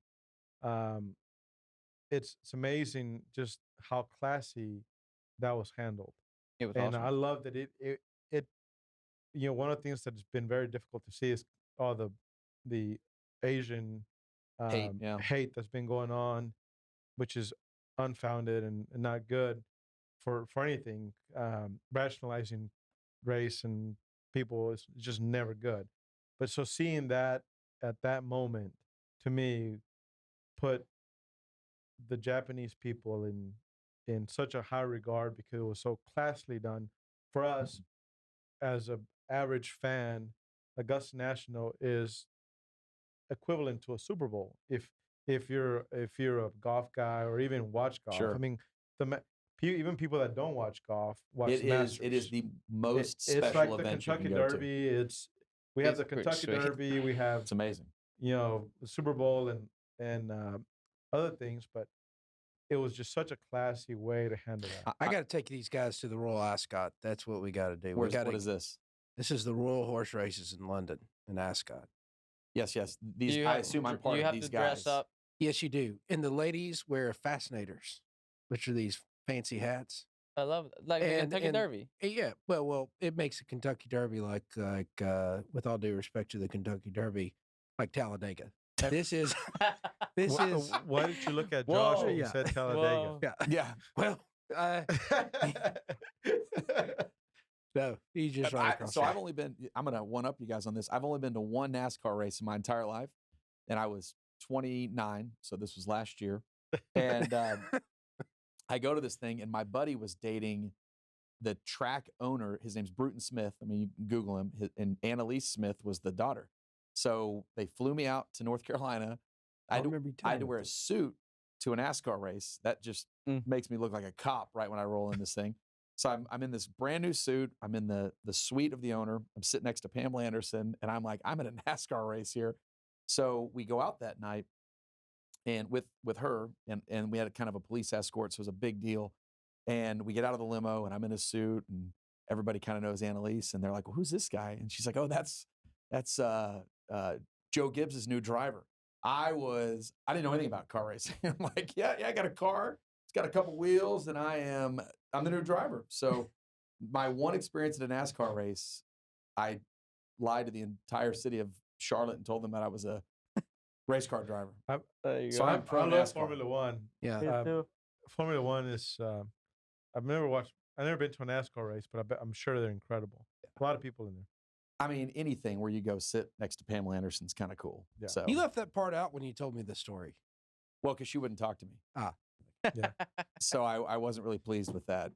it's amazing just how classy that was handled. It was And awesome. I love that it one of the things that's been very difficult to see is all the Asian Hate, yeah. hate that's been going on, which is unfounded and not good for anything. Rationalizing race and people is just never good. But so seeing that at that moment, to me, put the Japanese people in such a high regard because it was so classily done. For us, as a average fan, Augusta National is equivalent to a Super Bowl. If you're a golf guy or even watch golf, Sure. I mean, even people that don't watch golf watch It the is. Masters. It is the most It's special like the event you Kentucky can go Derby. We have the It's pretty Kentucky sweet. Derby. We have to. It's amazing. the Super Bowl and other things, but it was just such a classy way to handle that. I got to take these guys to the Royal Ascot. That's what we got to do. What is this? This is the Royal Horse Races in London, in Ascot. Yes. These. You I have- assume I'm part you of have these to guys. dress up. Yes, you do. And the ladies wear fascinators, which are these fancy hats. I love it. Like the And- Kentucky and- Derby. Yeah, well, it makes the Kentucky Derby like with all due respect to the Kentucky Derby, like Talladega. This is this is Why did you look at Whoa. Josh when you Yeah. said Talladega? Whoa. yeah. Yeah. Well, no, he's just right across. So the- I've only been. I'm gonna one up you guys on this. I've only been to one NASCAR race in my entire life, and I was 29. So this was last year, and I go to this thing, and my buddy was dating the track owner. His name's Bruton Smith. I mean, you can Google him. And Annalise Smith was the daughter. So they flew me out to North Carolina. I remember you had telling to me wear a this. suit to a NASCAR race. That just makes me look like a cop right when I roll in this thing. So I'm in this brand new suit. I'm in the suite of the owner. I'm sitting next to Pamela Anderson, and I'm like, I'm at a NASCAR race here. So we go out that night, and with her, and we had a kind of a police escort, so it was a big deal. And we get out of the limo, and I'm in a suit, and everybody kind of knows Annalise, and they're like, well, who's this guy? And she's like, oh, that's Joe Gibbs's new driver. I didn't know anything about car racing. I'm like, yeah, I got a car. It's got a couple wheels, and I'm the new driver. So my one experience at a NASCAR race, I lied to the entire city of Charlotte and told them that I was a race car driver. There you So go. I'm pro I love NASCAR. Formula One. Yeah. Formula One is. I've never been to a NASCAR race, but I'm sure they're incredible. A lot of people in there. I mean, anything where you go sit next to Pamela Anderson's kind of cool. Yeah. So You left that part out when you told me the story. well, because she wouldn't talk to me. Yeah. So I wasn't really pleased with that,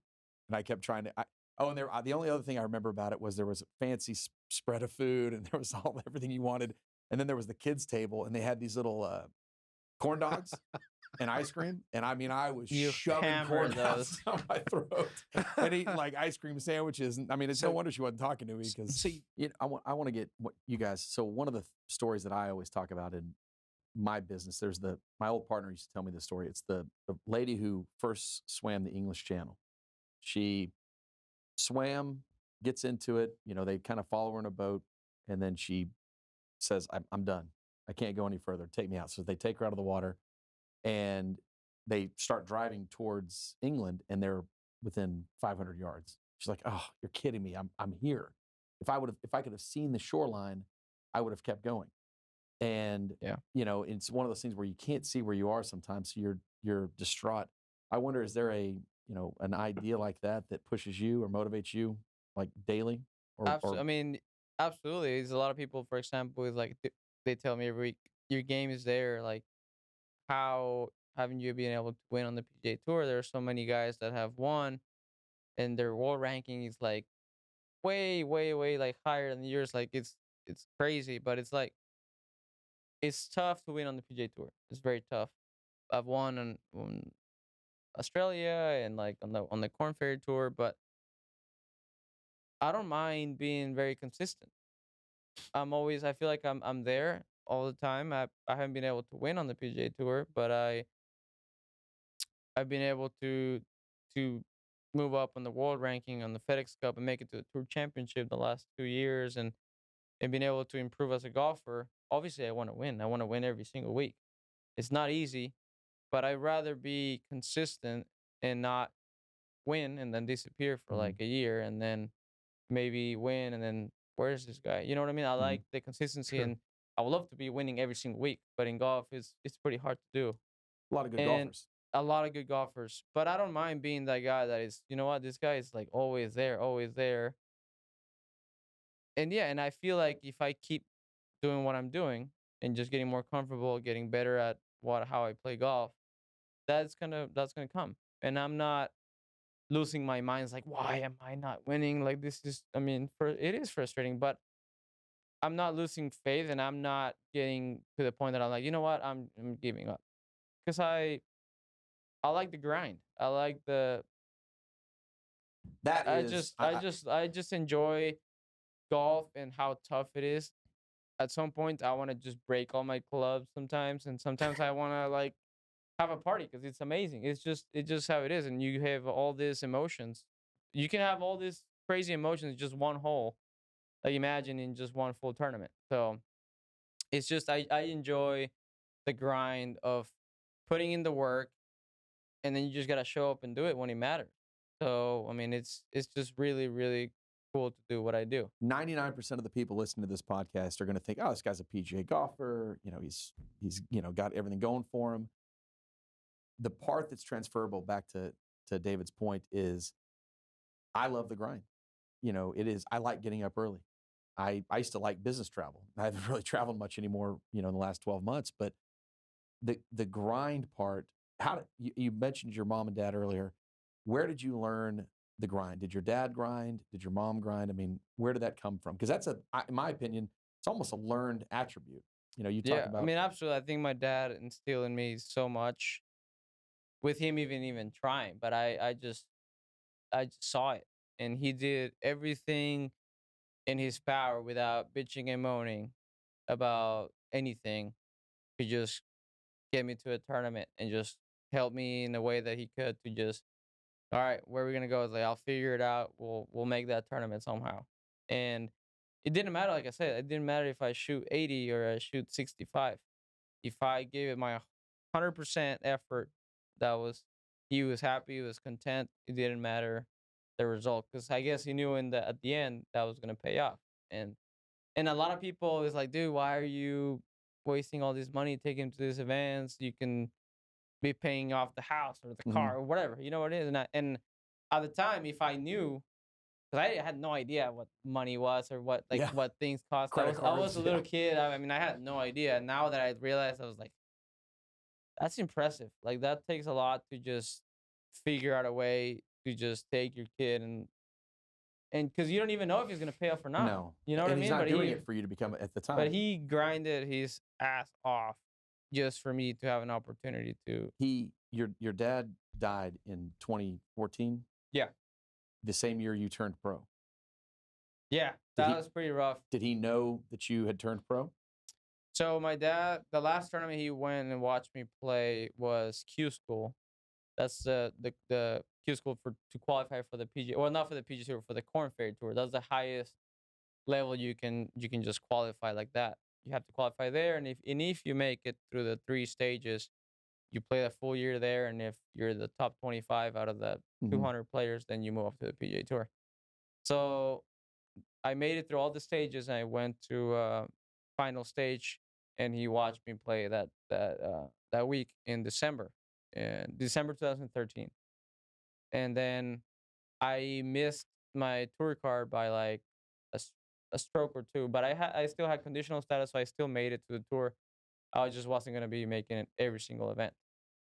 and I kept trying to. And the only other thing I remember about it was there was a fancy spread of food, and there was everything you wanted, and then there was the kids' table, and they had these little corn dogs and ice cream, and I mean I was You shoving corn hammered dogs those. down my throat and eating like ice cream sandwiches. And I mean, it's no wonder she wasn't talking to me because See, I want to get what you guys. So one of the stories that I always talk about in my business, my old partner used to tell me this story. It's the lady who first swam the English Channel. She swam, gets into it. They kind of follow her in a boat, and then she says, I'm done. I can't go any further. Take me out. So they take her out of the water, and they start driving towards England, and they're within 500 yards. She's like, "Oh, you're kidding me. I'm here. If I could have seen the shoreline, I would have kept going." And it's one of those things where you can't see where you are sometimes, so you're distraught. I wonder, is there a an idea like that pushes you or motivates you like daily? Absolutely. I mean, absolutely. There's a lot of people, for example, is like they tell me every week, your game is there. Like, how haven't you been able to win on the PGA Tour? There are so many guys that have won, and their world ranking is like way, way, way like higher than yours. Like it's crazy, but it's like it's tough to win on the PGA Tour. It's very tough. I've won on Australia and like on the Corn Ferry Tour, but I don't mind being very consistent. I feel like I'm there all the time. I haven't been able to win on the PGA Tour, but I've been able to move up on the world ranking on the FedEx Cup and make it to the Tour Championship the last 2 years, and being able to improve as a golfer. Obviously, I want to win. I want to win every single week. It's not easy, but I'd rather be consistent and not win and then disappear for like Mhm. a year and then maybe win and then where's this guy? You know what I mean? I Mhm. like the consistency, Sure. and I would love to be winning every single week, but in golf it's pretty hard to do. A lot of good And golfers. a lot of good golfers. But I don't mind being that guy that is, you know what, this guy is like always there, always there. And yeah, and I feel like if I keep doing what I'm doing and just getting more comfortable, getting better at how I play golf, that's gonna come. And I'm not losing my mind. It's like, why am I not winning? Like this is, I mean, it is frustrating, but I'm not losing faith, and I'm not getting to the point that I'm like, you know what, I'm giving up because I like the grind. I like the That I is, just I just I just enjoy golf and how tough it is. At some point, I want to just break all my clubs sometimes, and sometimes I want to like have a party because it's amazing. It's just how it is, and you have all these emotions. You can have all these crazy emotions in just one hole. Like imagine in just one full tournament. So it's just I enjoy the grind of putting in the work, and then you just gotta show up and do it when it matters. So I mean, it's just really really cool to do what I do. 99% of the people listening to this podcast are going to think, oh, this guy's a PGA golfer. He's got everything going for him. The part that's transferable back to David's point is I love the grind. It is. I like getting up early. I used to like business travel. I haven't really traveled much anymore, in the last 12 months. But the grind part. You mentioned your mom and dad earlier? Where did you learn the grind? Did your dad grind? Did your mom grind? I mean, where did that come from? Because in my opinion, it's almost a learned attribute. You talk Yeah, I about. mean, absolutely. I think my dad instilled in me so much with him even trying, but I just saw it, and he did everything in his power without bitching and moaning about anything to just get me to a tournament and just help me in the way that he could to just, all right, where are we gonna go? It's like I'll figure it out. We'll make that tournament somehow. And it didn't matter, like I said, it didn't matter if I shoot 80 or I shoot 65. If I gave it my 100% effort, that was he was happy, he was content. It didn't matter the result because I guess he knew at the end that was gonna pay off. And a lot of people is like, dude, why are you wasting all this money taking him to these events? You can be paying off the house or the Mhm. car or whatever. You know what it is? And at the time, if I knew, because I had no idea what money was or Yeah. what things cost. Credit I was cards. a Yeah. little kid. I mean, I had no idea. Now that I realized, I was like, that's impressive. Like that takes a lot to just figure out a way to just take your kid and because you don't even know if he's gonna pay off or not. No, You know what I and he's mean? not doing it for you to become at the But time. he grinded his ass off just for me to have an opportunity to. Your dad died in 2014, Yeah, the same year you turned pro. yeah, Did that he was pretty rough. did he know that you had turned pro? So my dad, the last tournament he went and watched me play was Q School. That's the Q School to qualify for the PG, well, not for the PG Tour, for the Corn Ferry Tour. That's the highest level you can just qualify like that. You have to qualify there, and if you make it through the 3 stages, you play a full year there, and if you're the top 25 out of the Mhm. 200 players, then you move up to the PGA Tour. So I made it through all the stages, and I went to final stage, and he watched me play that week in December 2013. and then I missed my tour card by like a stroke or two, but I still had conditional status, so I still made it to the tour. I just wasn't gonna be making it every single event.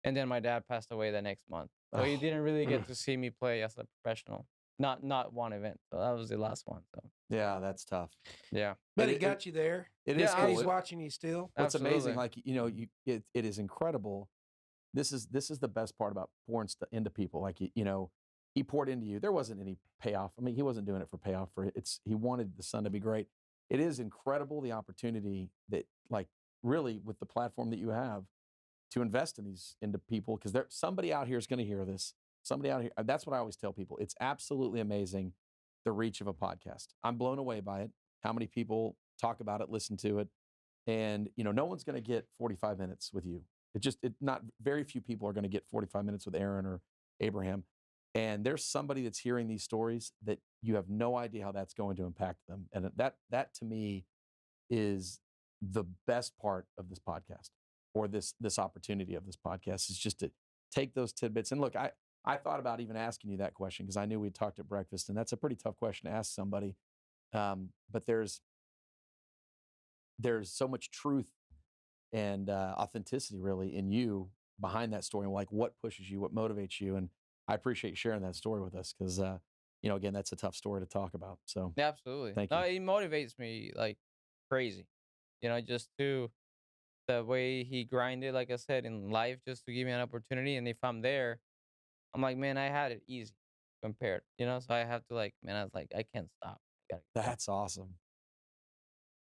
And then my dad passed away the next month, so he Oh, didn't really get to see me play as a professional. Not one event. So that was the last one. So yeah, that's tough. yeah, But But he it- got you there. It Yeah, is And cool. he's It- watching you still. What's amazing, Absolutely. like it is incredible. This is the best part about pouring into people. Like he poured into you. There wasn't any payoff. I mean, he wasn't doing it for payoff. He wanted the son to be great. It is incredible the opportunity that like really with the platform that you have to invest in these into people because there's somebody out here is going to hear this. Somebody out here. That's what I always tell people. It's absolutely amazing the reach of a podcast. I'm blown away by it. How many people talk about it, listen to it, and no one's going to get 45 minutes with you. Not very few people are going to get 45 minutes with Aron or Abraham. And there's somebody that's hearing these stories that you have no idea how that's going to impact them. And that to me is the best part of this podcast or this opportunity of this podcast is just to take those tidbits. And look, I thought about even asking you that question because I knew we'd talked at breakfast, and that's a pretty tough question to ask somebody. But there's so much truth and authenticity really in you behind that story and like what pushes you, what motivates you. And I appreciate you sharing that story with us because again, that's a tough story to talk about. So yeah, absolutely. Thank No, you. it motivates me like crazy. Just to the way he grinded, like I said, in life, just to give me an opportunity. And if I'm there, I'm like, man, I had it easy compared. So I have to man, I was like, I can't stop. I gotta keep going. that's awesome.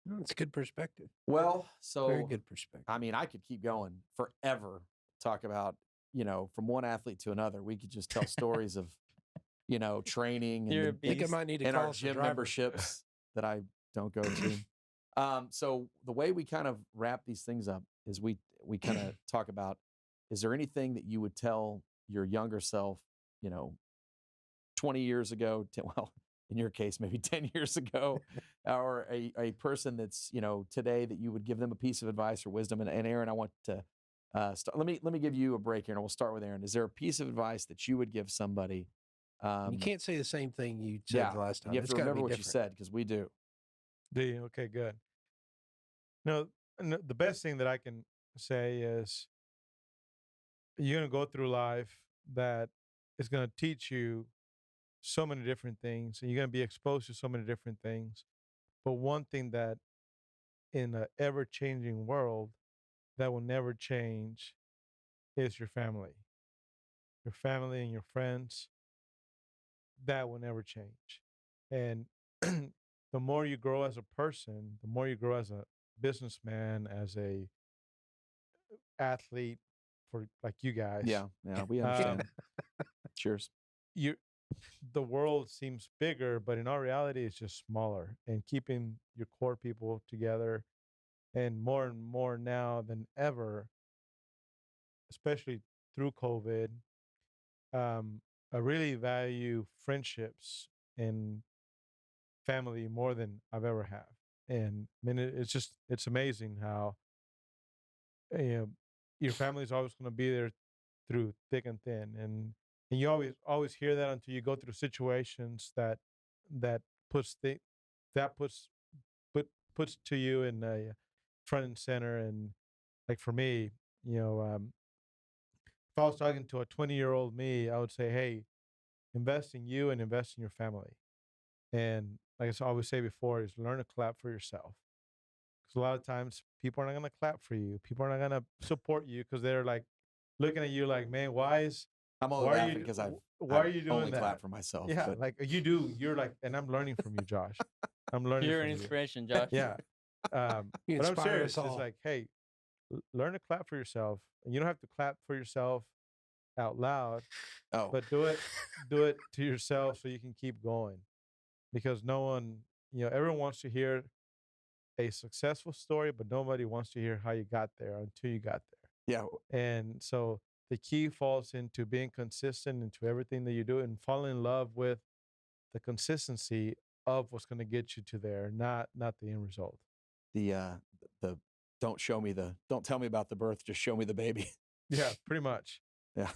That's good perspective. Well, Very so good perspective. I mean, I could keep going forever, talk about, from one athlete to another. We could just tell stories of, training You're a and, I think I beast. might need to and call our us a gym driver. memberships that I don't go to. So the way we kind of wrap these things up is we kind of talk about, is there anything that you would tell your younger self, 20 years ago, well, in your case, maybe 10 years ago, or a person that's, today that you would give them a piece of advice or wisdom? And Aron, I want to start. Let me give you a break here and we'll start with Aron. Is there a piece of advice that you would give somebody? You can't say the same thing you said yeah, the last time. you have It's to gotta remember be what you different. said because we do. Okay, good. The best thing that I can say is you're going to go through life that is going to teach you so many different things, and you're going to be exposed to so many different things. But one thing that in an ever changing world that will never change is your family. Your family and your friends, that will never change. And the more you grow as a person, the more you grow as a businessman, as a athlete for like you guys. Yeah, we understand. Um, Cheers. you the world seems bigger, but in our reality it's just smaller. And keeping your core people together, and more now than ever, especially through COVID, I really value friendships and family more than I've ever have. And I mean, it's amazing how your family is always going to be there through thick and thin, and you always hear that until you go through situations that puts the that puts to you in front and center. And like for me, if I was talking to a 20-year-old me, I would say, hey, invest in you and invest in your family. And like I always say before, is learn to clap for yourself. Because a lot of times people are not going to clap for you. People are not going to support you because they're like looking at you like, man, I'm only why are laughing you because why are you doing only that? clap for myself. Yeah, but like you're like, and I'm learning from you, Josh. I'm learning You're from an you. inspiration, Josh. Yeah. You But I'm inspire serious. us It's all. like, hey, learn to clap for yourself. And you don't have to clap for yourself out loud, oh, but do it to yourself so you can keep going. Because no one, everyone wants to hear a successful story, but nobody wants to hear how you got there until you got there. yeah, And so the key falls into being consistent into everything that you do and fall in love with the consistency of what's going to get you to there, not the end result. the don't tell me about the birth, just show me the baby. Yeah, pretty much. Yeah.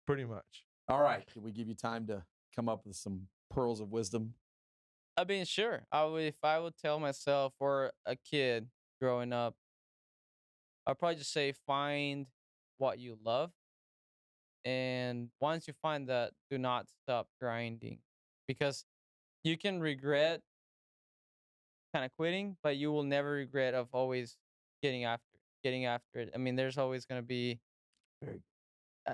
Pretty much. All right. Can we give you time to come up with some pearls of wisdom? I mean, sure. If I would tell myself or a kid growing up, I'd probably just say find what you love. And once you find that, do not stop grinding because you can regret kind of quitting, but you will never regret of always getting after it. I mean, there's always going to be, Very uh,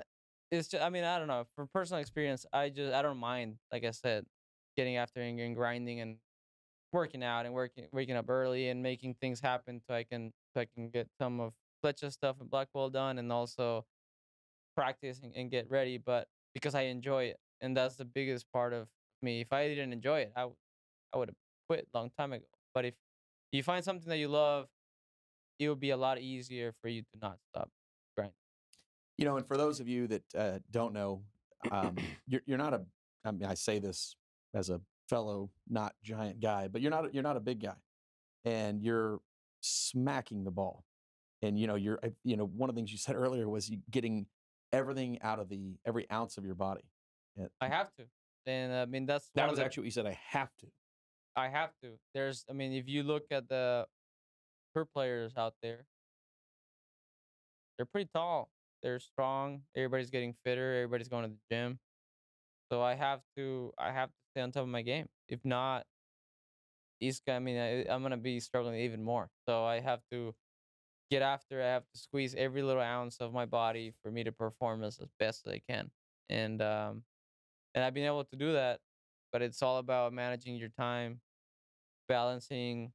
it's just, I mean, I don't know. For personal experience, I don't mind, like I said, getting after it and grinding and working out and waking up early and making things happen so I can get some of Flecha stuff and Blackwell done and also practice and get ready, but because I enjoy it. And that's the biggest part of me. If I didn't enjoy it, I would have quit a long time ago. But if you find something that you love, it will be a lot easier for you to not stop grinding. And for those of you that don't know, you're not a. I mean, I say this as a fellow not giant guy, but you're not a big guy, and you're smacking the ball, and one of the things you said earlier was you getting everything out of every ounce of your body. Yeah, I have to. And I mean, that was actually what you said. I have to. I have to. I mean, if you look at the pro players out there, they're pretty tall. They're strong. Everybody's getting fitter. Everybody's going to the gym. So I have to stay on top of my game. If not, I'm gonna be struggling even more. So I have to get after. I have to squeeze every little ounce of my body for me to perform as best as I can. And um, and I've been able to do that. But it's all about managing your time, balancing.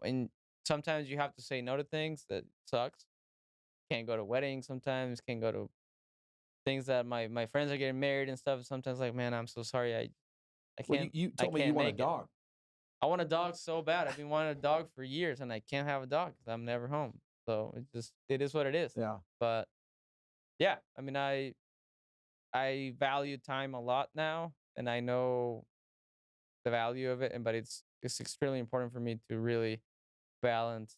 And sometimes you have to say no to things that sucks. Can't go to weddings sometimes. Can't go to things that my friends are getting married and stuff. Sometimes like, man, I'm so sorry. I Well, can't. you I told me you can't want a make it. dog. I want a dog so bad. I've been wanting a dog for years, and I can't have a dog because I'm never home. So it is what it is. Yeah. But yeah, I mean, I value time a lot now, and I know the value of it. But it's extremely important for me to really balance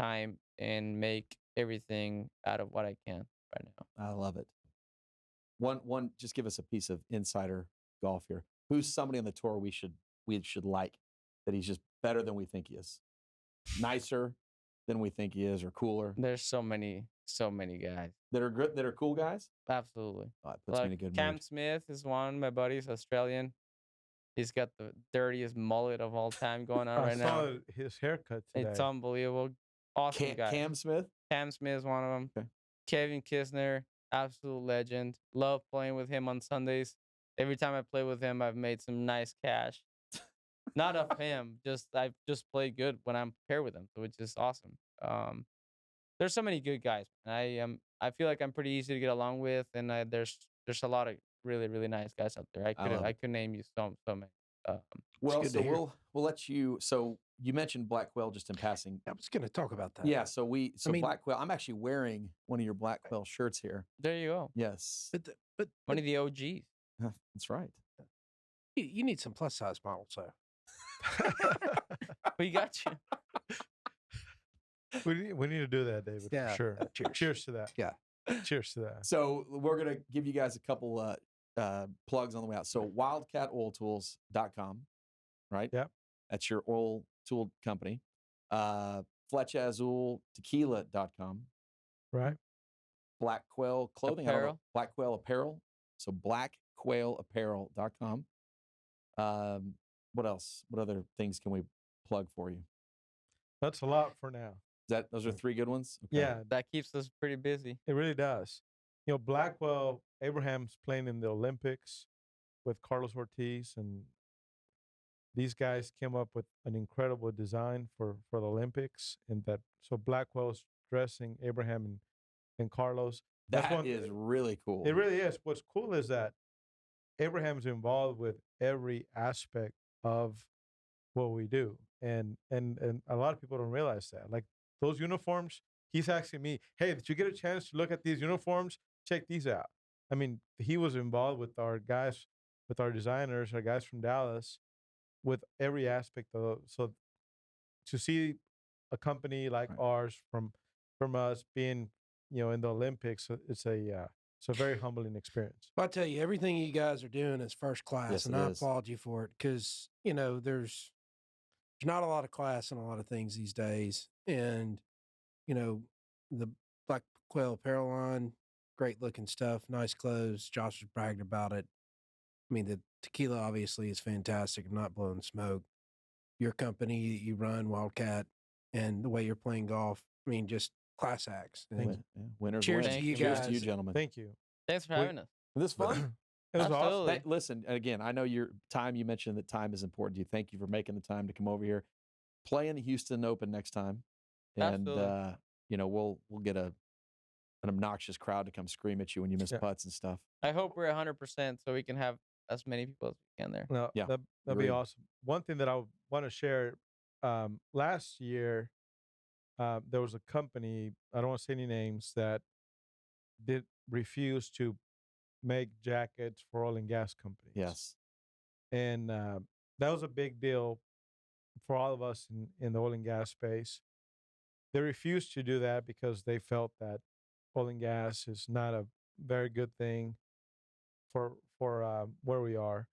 time and make everything out of what I can right now. I love it. One, just give us a piece of insider golf here. Who's somebody on the tour we should like that he's just better than we think he is, nicer than we think he is, or cooler There's so many guys. that are good, that are cool guys? Absolutely. Oh, it puts me in a good Cam mood. Smith is one of my buddies, Australian. He's got the dirtiest mullet of all time going on I right saw now. his haircut today. It's unbelievable. Awesome guy. Cam Smith. Cam Smith is one of them. Okay. Kevin Kisner, absolute legend. Love playing with him on Sundays. Every time I play with him, I've made some nice cash. Not of him, I've just played good when I'm paired with him, which is awesome. There's so many good guys. I feel like I'm pretty easy to get along with, and there's a lot of really really nice guys out there. I could name you so many. Well, good so to hear. we'll let you. So you mentioned black quail just in passing. I was going to talk about that. Yeah. So mean- black quail. I'm actually wearing one of your black quail shirts here. There you go. Yes, But One of the OGs. that's right. you need some plus size models, though. We got you. We need to do that, David. Yeah, For sure. cheers. Cheers to that. Yeah. Cheers to that. So we're gonna give you guys a couple plugs on the way out. So wildcatoiltools.com, right? Yep. That's your oil tool company. Flecha Azul tequila.com. Right. Black Quail clothing. I don't know, Apparel. Black Quail apparel. So blackquailapparel.com. What else? What other things can we plug for you? That's a lot for now. Those are three good ones? Okay. Yeah, That keeps us pretty busy. it really does. Blackwell, Abraham's playing in the Olympics with Carlos Ortiz, and these guys came up with an incredible design for the Olympics. And so Blackwell's dressing Abraham and Carlos. That is really cool. It really is. What's cool is that Abraham's involved with every aspect of what we do, and a lot of people don't realize that. Like those uniforms, he's asking me, "Hey, did you get a chance to look at these uniforms? Check these out." I mean, he was involved with our guys, with our designers, our guys from Dallas, with every aspect of. So to see a company like Right. ours from us being in the Olympics, it's a it's a very humbling experience. Well, I tell you, everything you guys are doing is first class, Yes, and it I is. applaud you for it because there's not a lot of class in a lot of things these days, and the Black Quail apparel line, great looking stuff, nice clothes. Josh was bragged about it. I mean, the tequila obviously is fantastic. I'm not blowing smoke. Your company that you run, Wildcat, and the way you're playing golf, I mean, just class acts. And Winners Cheers win. to you Cheers to you, guys. gentlemen. Thank you. Thanks for We- having us. This fun. It was awesome. Absolutely. Listen, again, I know your time. You mentioned that time is important to you. Thank you for making the time to come over here, play in the Houston Open next time, and Absolutely. we'll get an obnoxious crowd to come scream at you when you miss Yeah. putts and stuff. I hope we're 100% so we can have as many people as we can there. No, Yeah, that'd agreed. be awesome. One thing that I want to share, last year, there was a company, I don't want to say any names, that did refuse to make jackets for oil and gas companies. Yes. And that was a big deal for all of us in the oil and gas space. They refused to do that because they felt that oil and gas is not a very good thing for where we are.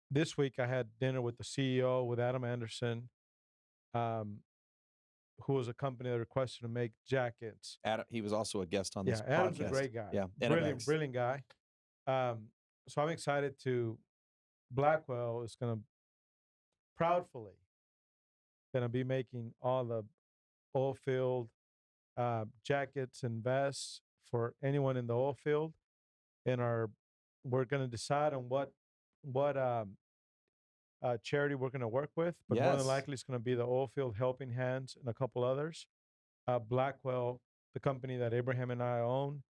This week I had dinner with the CEO, with Adam Anderson, who was a company that requested to make jackets. Adam, he was also a guest on this Adam's podcast. a great guy. Yeah, brilliant, NMX. brilliant guy. So I'm excited to. Blackwell is going to proudly be making all the oil field jackets and vests for anyone in the oil field, and we're going to decide on what charity we're going to work with, but more Yes. than likely it's going to be the Oil Field Helping Hands and a couple others. Blackwell, the company that Abraham and I own,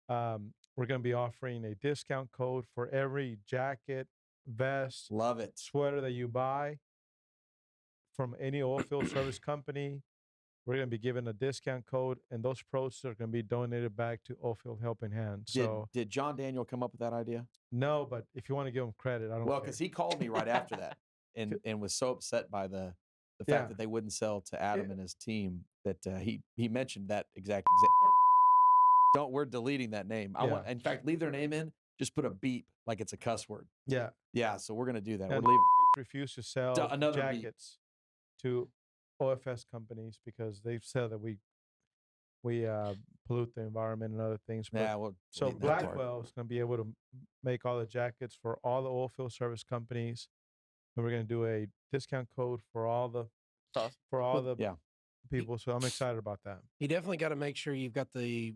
we're going to be offering a discount code for every jacket, vest, Love it. sweater that you buy from any oil field service company. We're going to be given a discount code, and those proceeds are going to be donated back to Oil Field Helping Hands. So Did John Daniel come up with that idea? no, but if you want to give him credit, I don't Well, care. because he called me right after that and was so upset by the fact Yeah. that they wouldn't sell to Adam and his team that he mentioned that exact. We're deleting that name. I Yeah. want, in fact, leave their name in. Just put a beep like it's a cuss word. Yeah. Yeah, so we're gonna do that. And We're leaving. refuse to sell Another beat. jackets to OFS companies because they've said that we pollute the environment and other things. But Yeah, well, so delete that part. Blackwell is going to be able to make all the jackets for all the oil field service companies, and we're going to do a discount code for all the Awesome. Yeah. people. So I'm excited about that. You definitely got to make sure you've got the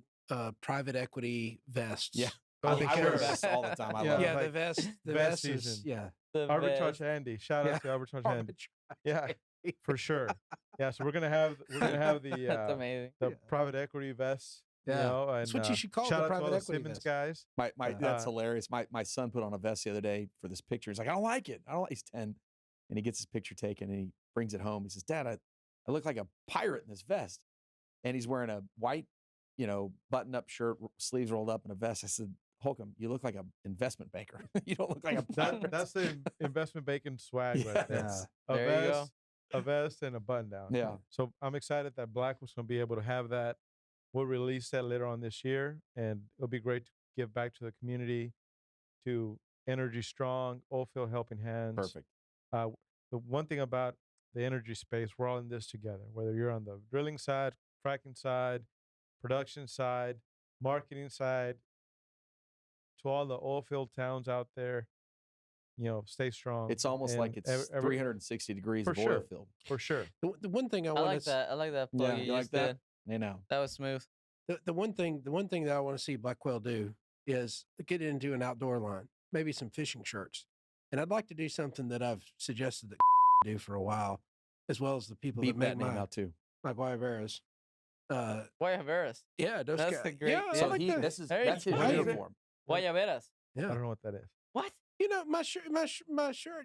private equity vests. Yeah. Oh, I wear because- vests all the time. I Yeah. love Yeah, it. the like vest. The vest vest is season. yeah. The Arbitrage best. Andy, shout out to Arbitrage Andy. Arbitrage. Yeah, for sure. Yeah, so we're gonna have That's the amazing. the Yeah. private equity vests. Yeah. You know, and That's what you should call shout the out to all private the equity Simmons vest. guys. That's Uh, hilarious. My son put on a vest the other day for this picture. He's like, I don't like it. I don't like. He's 10, and he gets his picture taken, and he brings it home. He says, Dad, I look like a pirate in this vest, and he's wearing a white, button-up shirt, sleeves rolled up, and a vest. I said, Holcomb, you look like an investment banker. You don't look like a pirate. That's the investment bacon swag right there. Yes. A There you go. vest, a vest, and a button down. Yeah. So I'm excited that Black was going to be able to have that. We'll release that later on this year, and it'll be great to give back to the community, to Energy Strong, Oilfield Helping Hands. Perfect. The one thing about the energy space, we're all in this together. Whether you're on the drilling side, fracking side, production side, marketing side, to all the oil field towns out there, stay strong. It's almost And like it's 360 degrees For of sure. oil field. for sure. The one thing I I want like to that. I like that Yeah, plug you you like just that? did. That was smooth. the one thing that I want to see Blackwell do is get into an outdoor line, maybe some fishing shirts, and I'd like to do something that I've suggested that do for a while, as well as the people beep that that make name my out too. Guayaberas. Guayaberas. Yeah, those That's guys. the great- Yeah, I So like he, that. that's his There you go. uniform. Guayaberas. I Yeah, don't know what that is. What? my shirt.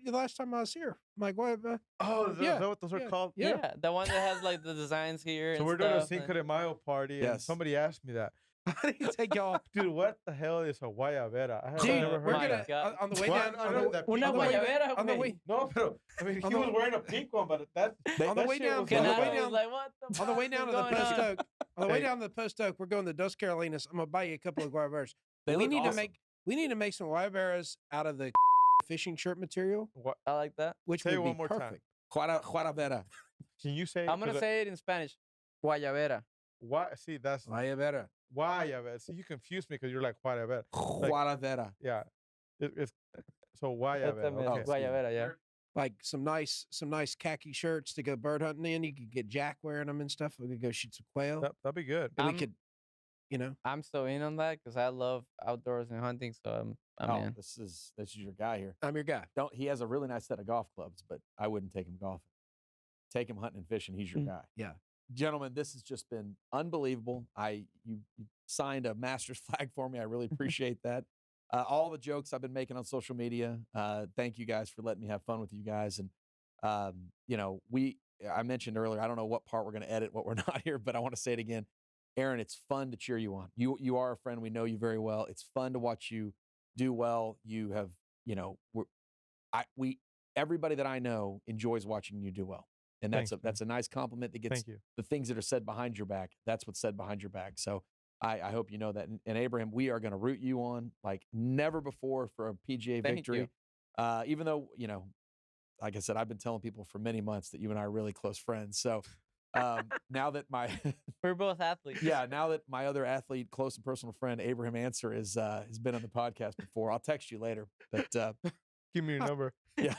The last time I was here, my Guayabera. Oh, Yeah, is that what those are yeah, called? Yeah. Yeah. The one that has like the designs here. So and we're doing a stuff, Cinco and- de Mayo party, and Yes. somebody asked me that. I need to take y'all. Dude, what the hell is a guayabera? I have Dude, never we're heard my gonna God. on the way Well, down. I On know the, that Una on the way down- guayabera, on the güey. way No, but I mean, On he the- was wearing a pink one, but that on the that way shit down- was on the like- way Canada down- was like, what the on the way fuck down is to the going Post on? Oak. On the way Hey. down to the Post Oak, we're going to Dos Carolinas. I'm gonna buy you a couple of guavaras. They we look need to awesome. make some guavaras out of the fishing shirt material, What? I like that. which Say it would one be more time. perfect. Guarabera. Can you say? I'm gonna say it in Spanish. Guayabera. Why? See, that's Guayabera. why. Yeah, see, you confused me because you're like whatever. Guarabera. Yeah, it's so why? That's a Okay. myth. Guayabera, yeah. Like some nice khaki shirts to go bird hunting in. You could get Jack wearing them and stuff. We could go shoot some quail. That'd be good. And we I'm- could, you know, I'm so in on that because I love outdoors and hunting. So I'm in. This is your guy here. I'm your guy. He has a really nice set of golf clubs, but I wouldn't take him golfing. Take him hunting and fishing. He's your guy. Yeah. Gentlemen, this has just been unbelievable. You signed a master's flag for me. I really appreciate that. All the jokes I've been making on social media. Thank you guys for letting me have fun with you guys. And I mentioned earlier, I don't know what part we're going to edit, what we're not here, but I want to say it again. Aaron, it's fun to cheer you on. You are a friend. We know you very well. It's fun to watch you do well. You have, everybody that I know enjoys watching you do well. And Thanks, that's a nice compliment that gets Thank you. the things that are said behind your back. That's what's said behind your back. So I hope you know that. And Abraham, we are going to root you on like never before for a PGA Thank victory. you. Even though, like I said, I've been telling people for many months that you and I are really close friends. So now that We're both athletes. now that my other athlete, close and personal friend, Abraham Ancer, has been on the podcast before, I'll text you later. But Give me your number. yeah,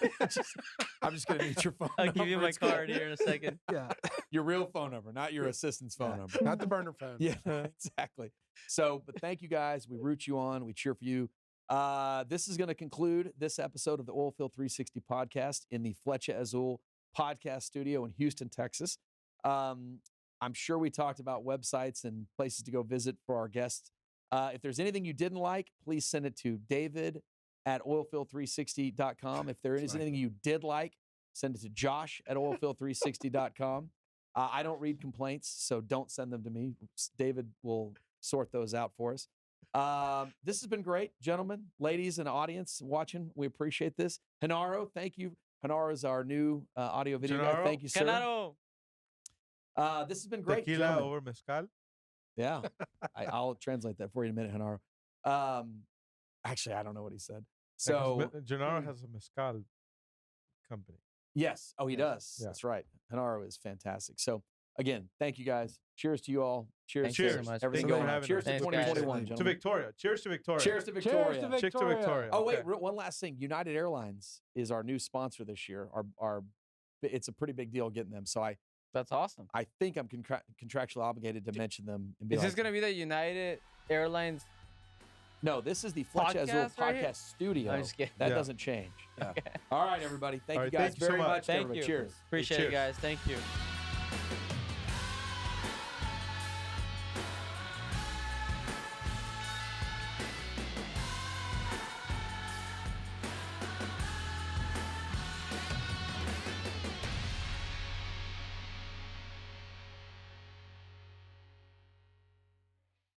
I'm just going to need your phone I'll number. give you my It's good. card here in a second. Yeah. Your real phone number, not your assistant's phone number. Not the burner phone. Yeah, exactly. So, but thank you guys. We root you on. We cheer for you. This is going to conclude this episode of the Oilfield 360 podcast in the Flecha Azul podcast studio in Houston, Texas. I'm sure we talked about websites and places to go visit for our guests. If there's anything you didn't like, please send it to david@oilfield360.com. If there is anything you did like, send it to josh@oilfield360.com. I don't read complaints, so don't send them to me. David will sort those out for us. This has been great, gentlemen, ladies, and audience watching. We appreciate this. Genaro, thank you. Genaro is our new audio video guy. Genaro? Thank you, sir. Genaro. This has been great. Tequila gentlemen. over mezcal. Yeah, I'll translate that for you in a minute, Genaro. Actually, I don't know what he said. So Gennaro has a mezcal company. yes, oh, he does. Yeah. That's right. Genaro is fantastic. So again, thank you guys. Cheers to you all. Cheers. Thanks to Cheers. so much. Everything Thank you going for on. having Cheers us. to Thanks, guys. 2021, To gentlemen. Victoria. Cheers to Victoria. Cheers to Victoria. Cheers to Cheers to Victoria. Oh wait, Okay. one last thing. United Airlines is our new sponsor this year. It's a pretty big deal getting them. So That's awesome. I think I'm contractually obligated to mention them. And be Is like, this gonna be the United Airlines? No, this is the Flecha Azul Podcast right here? podcast studio. I'm just kidding. That Yeah. doesn't change. Yeah. All right, everybody. Thank All you right, guys thank you so very much. much. Thank everybody. you. Cheers. Appreciate it, Cheers. guys. Thank you.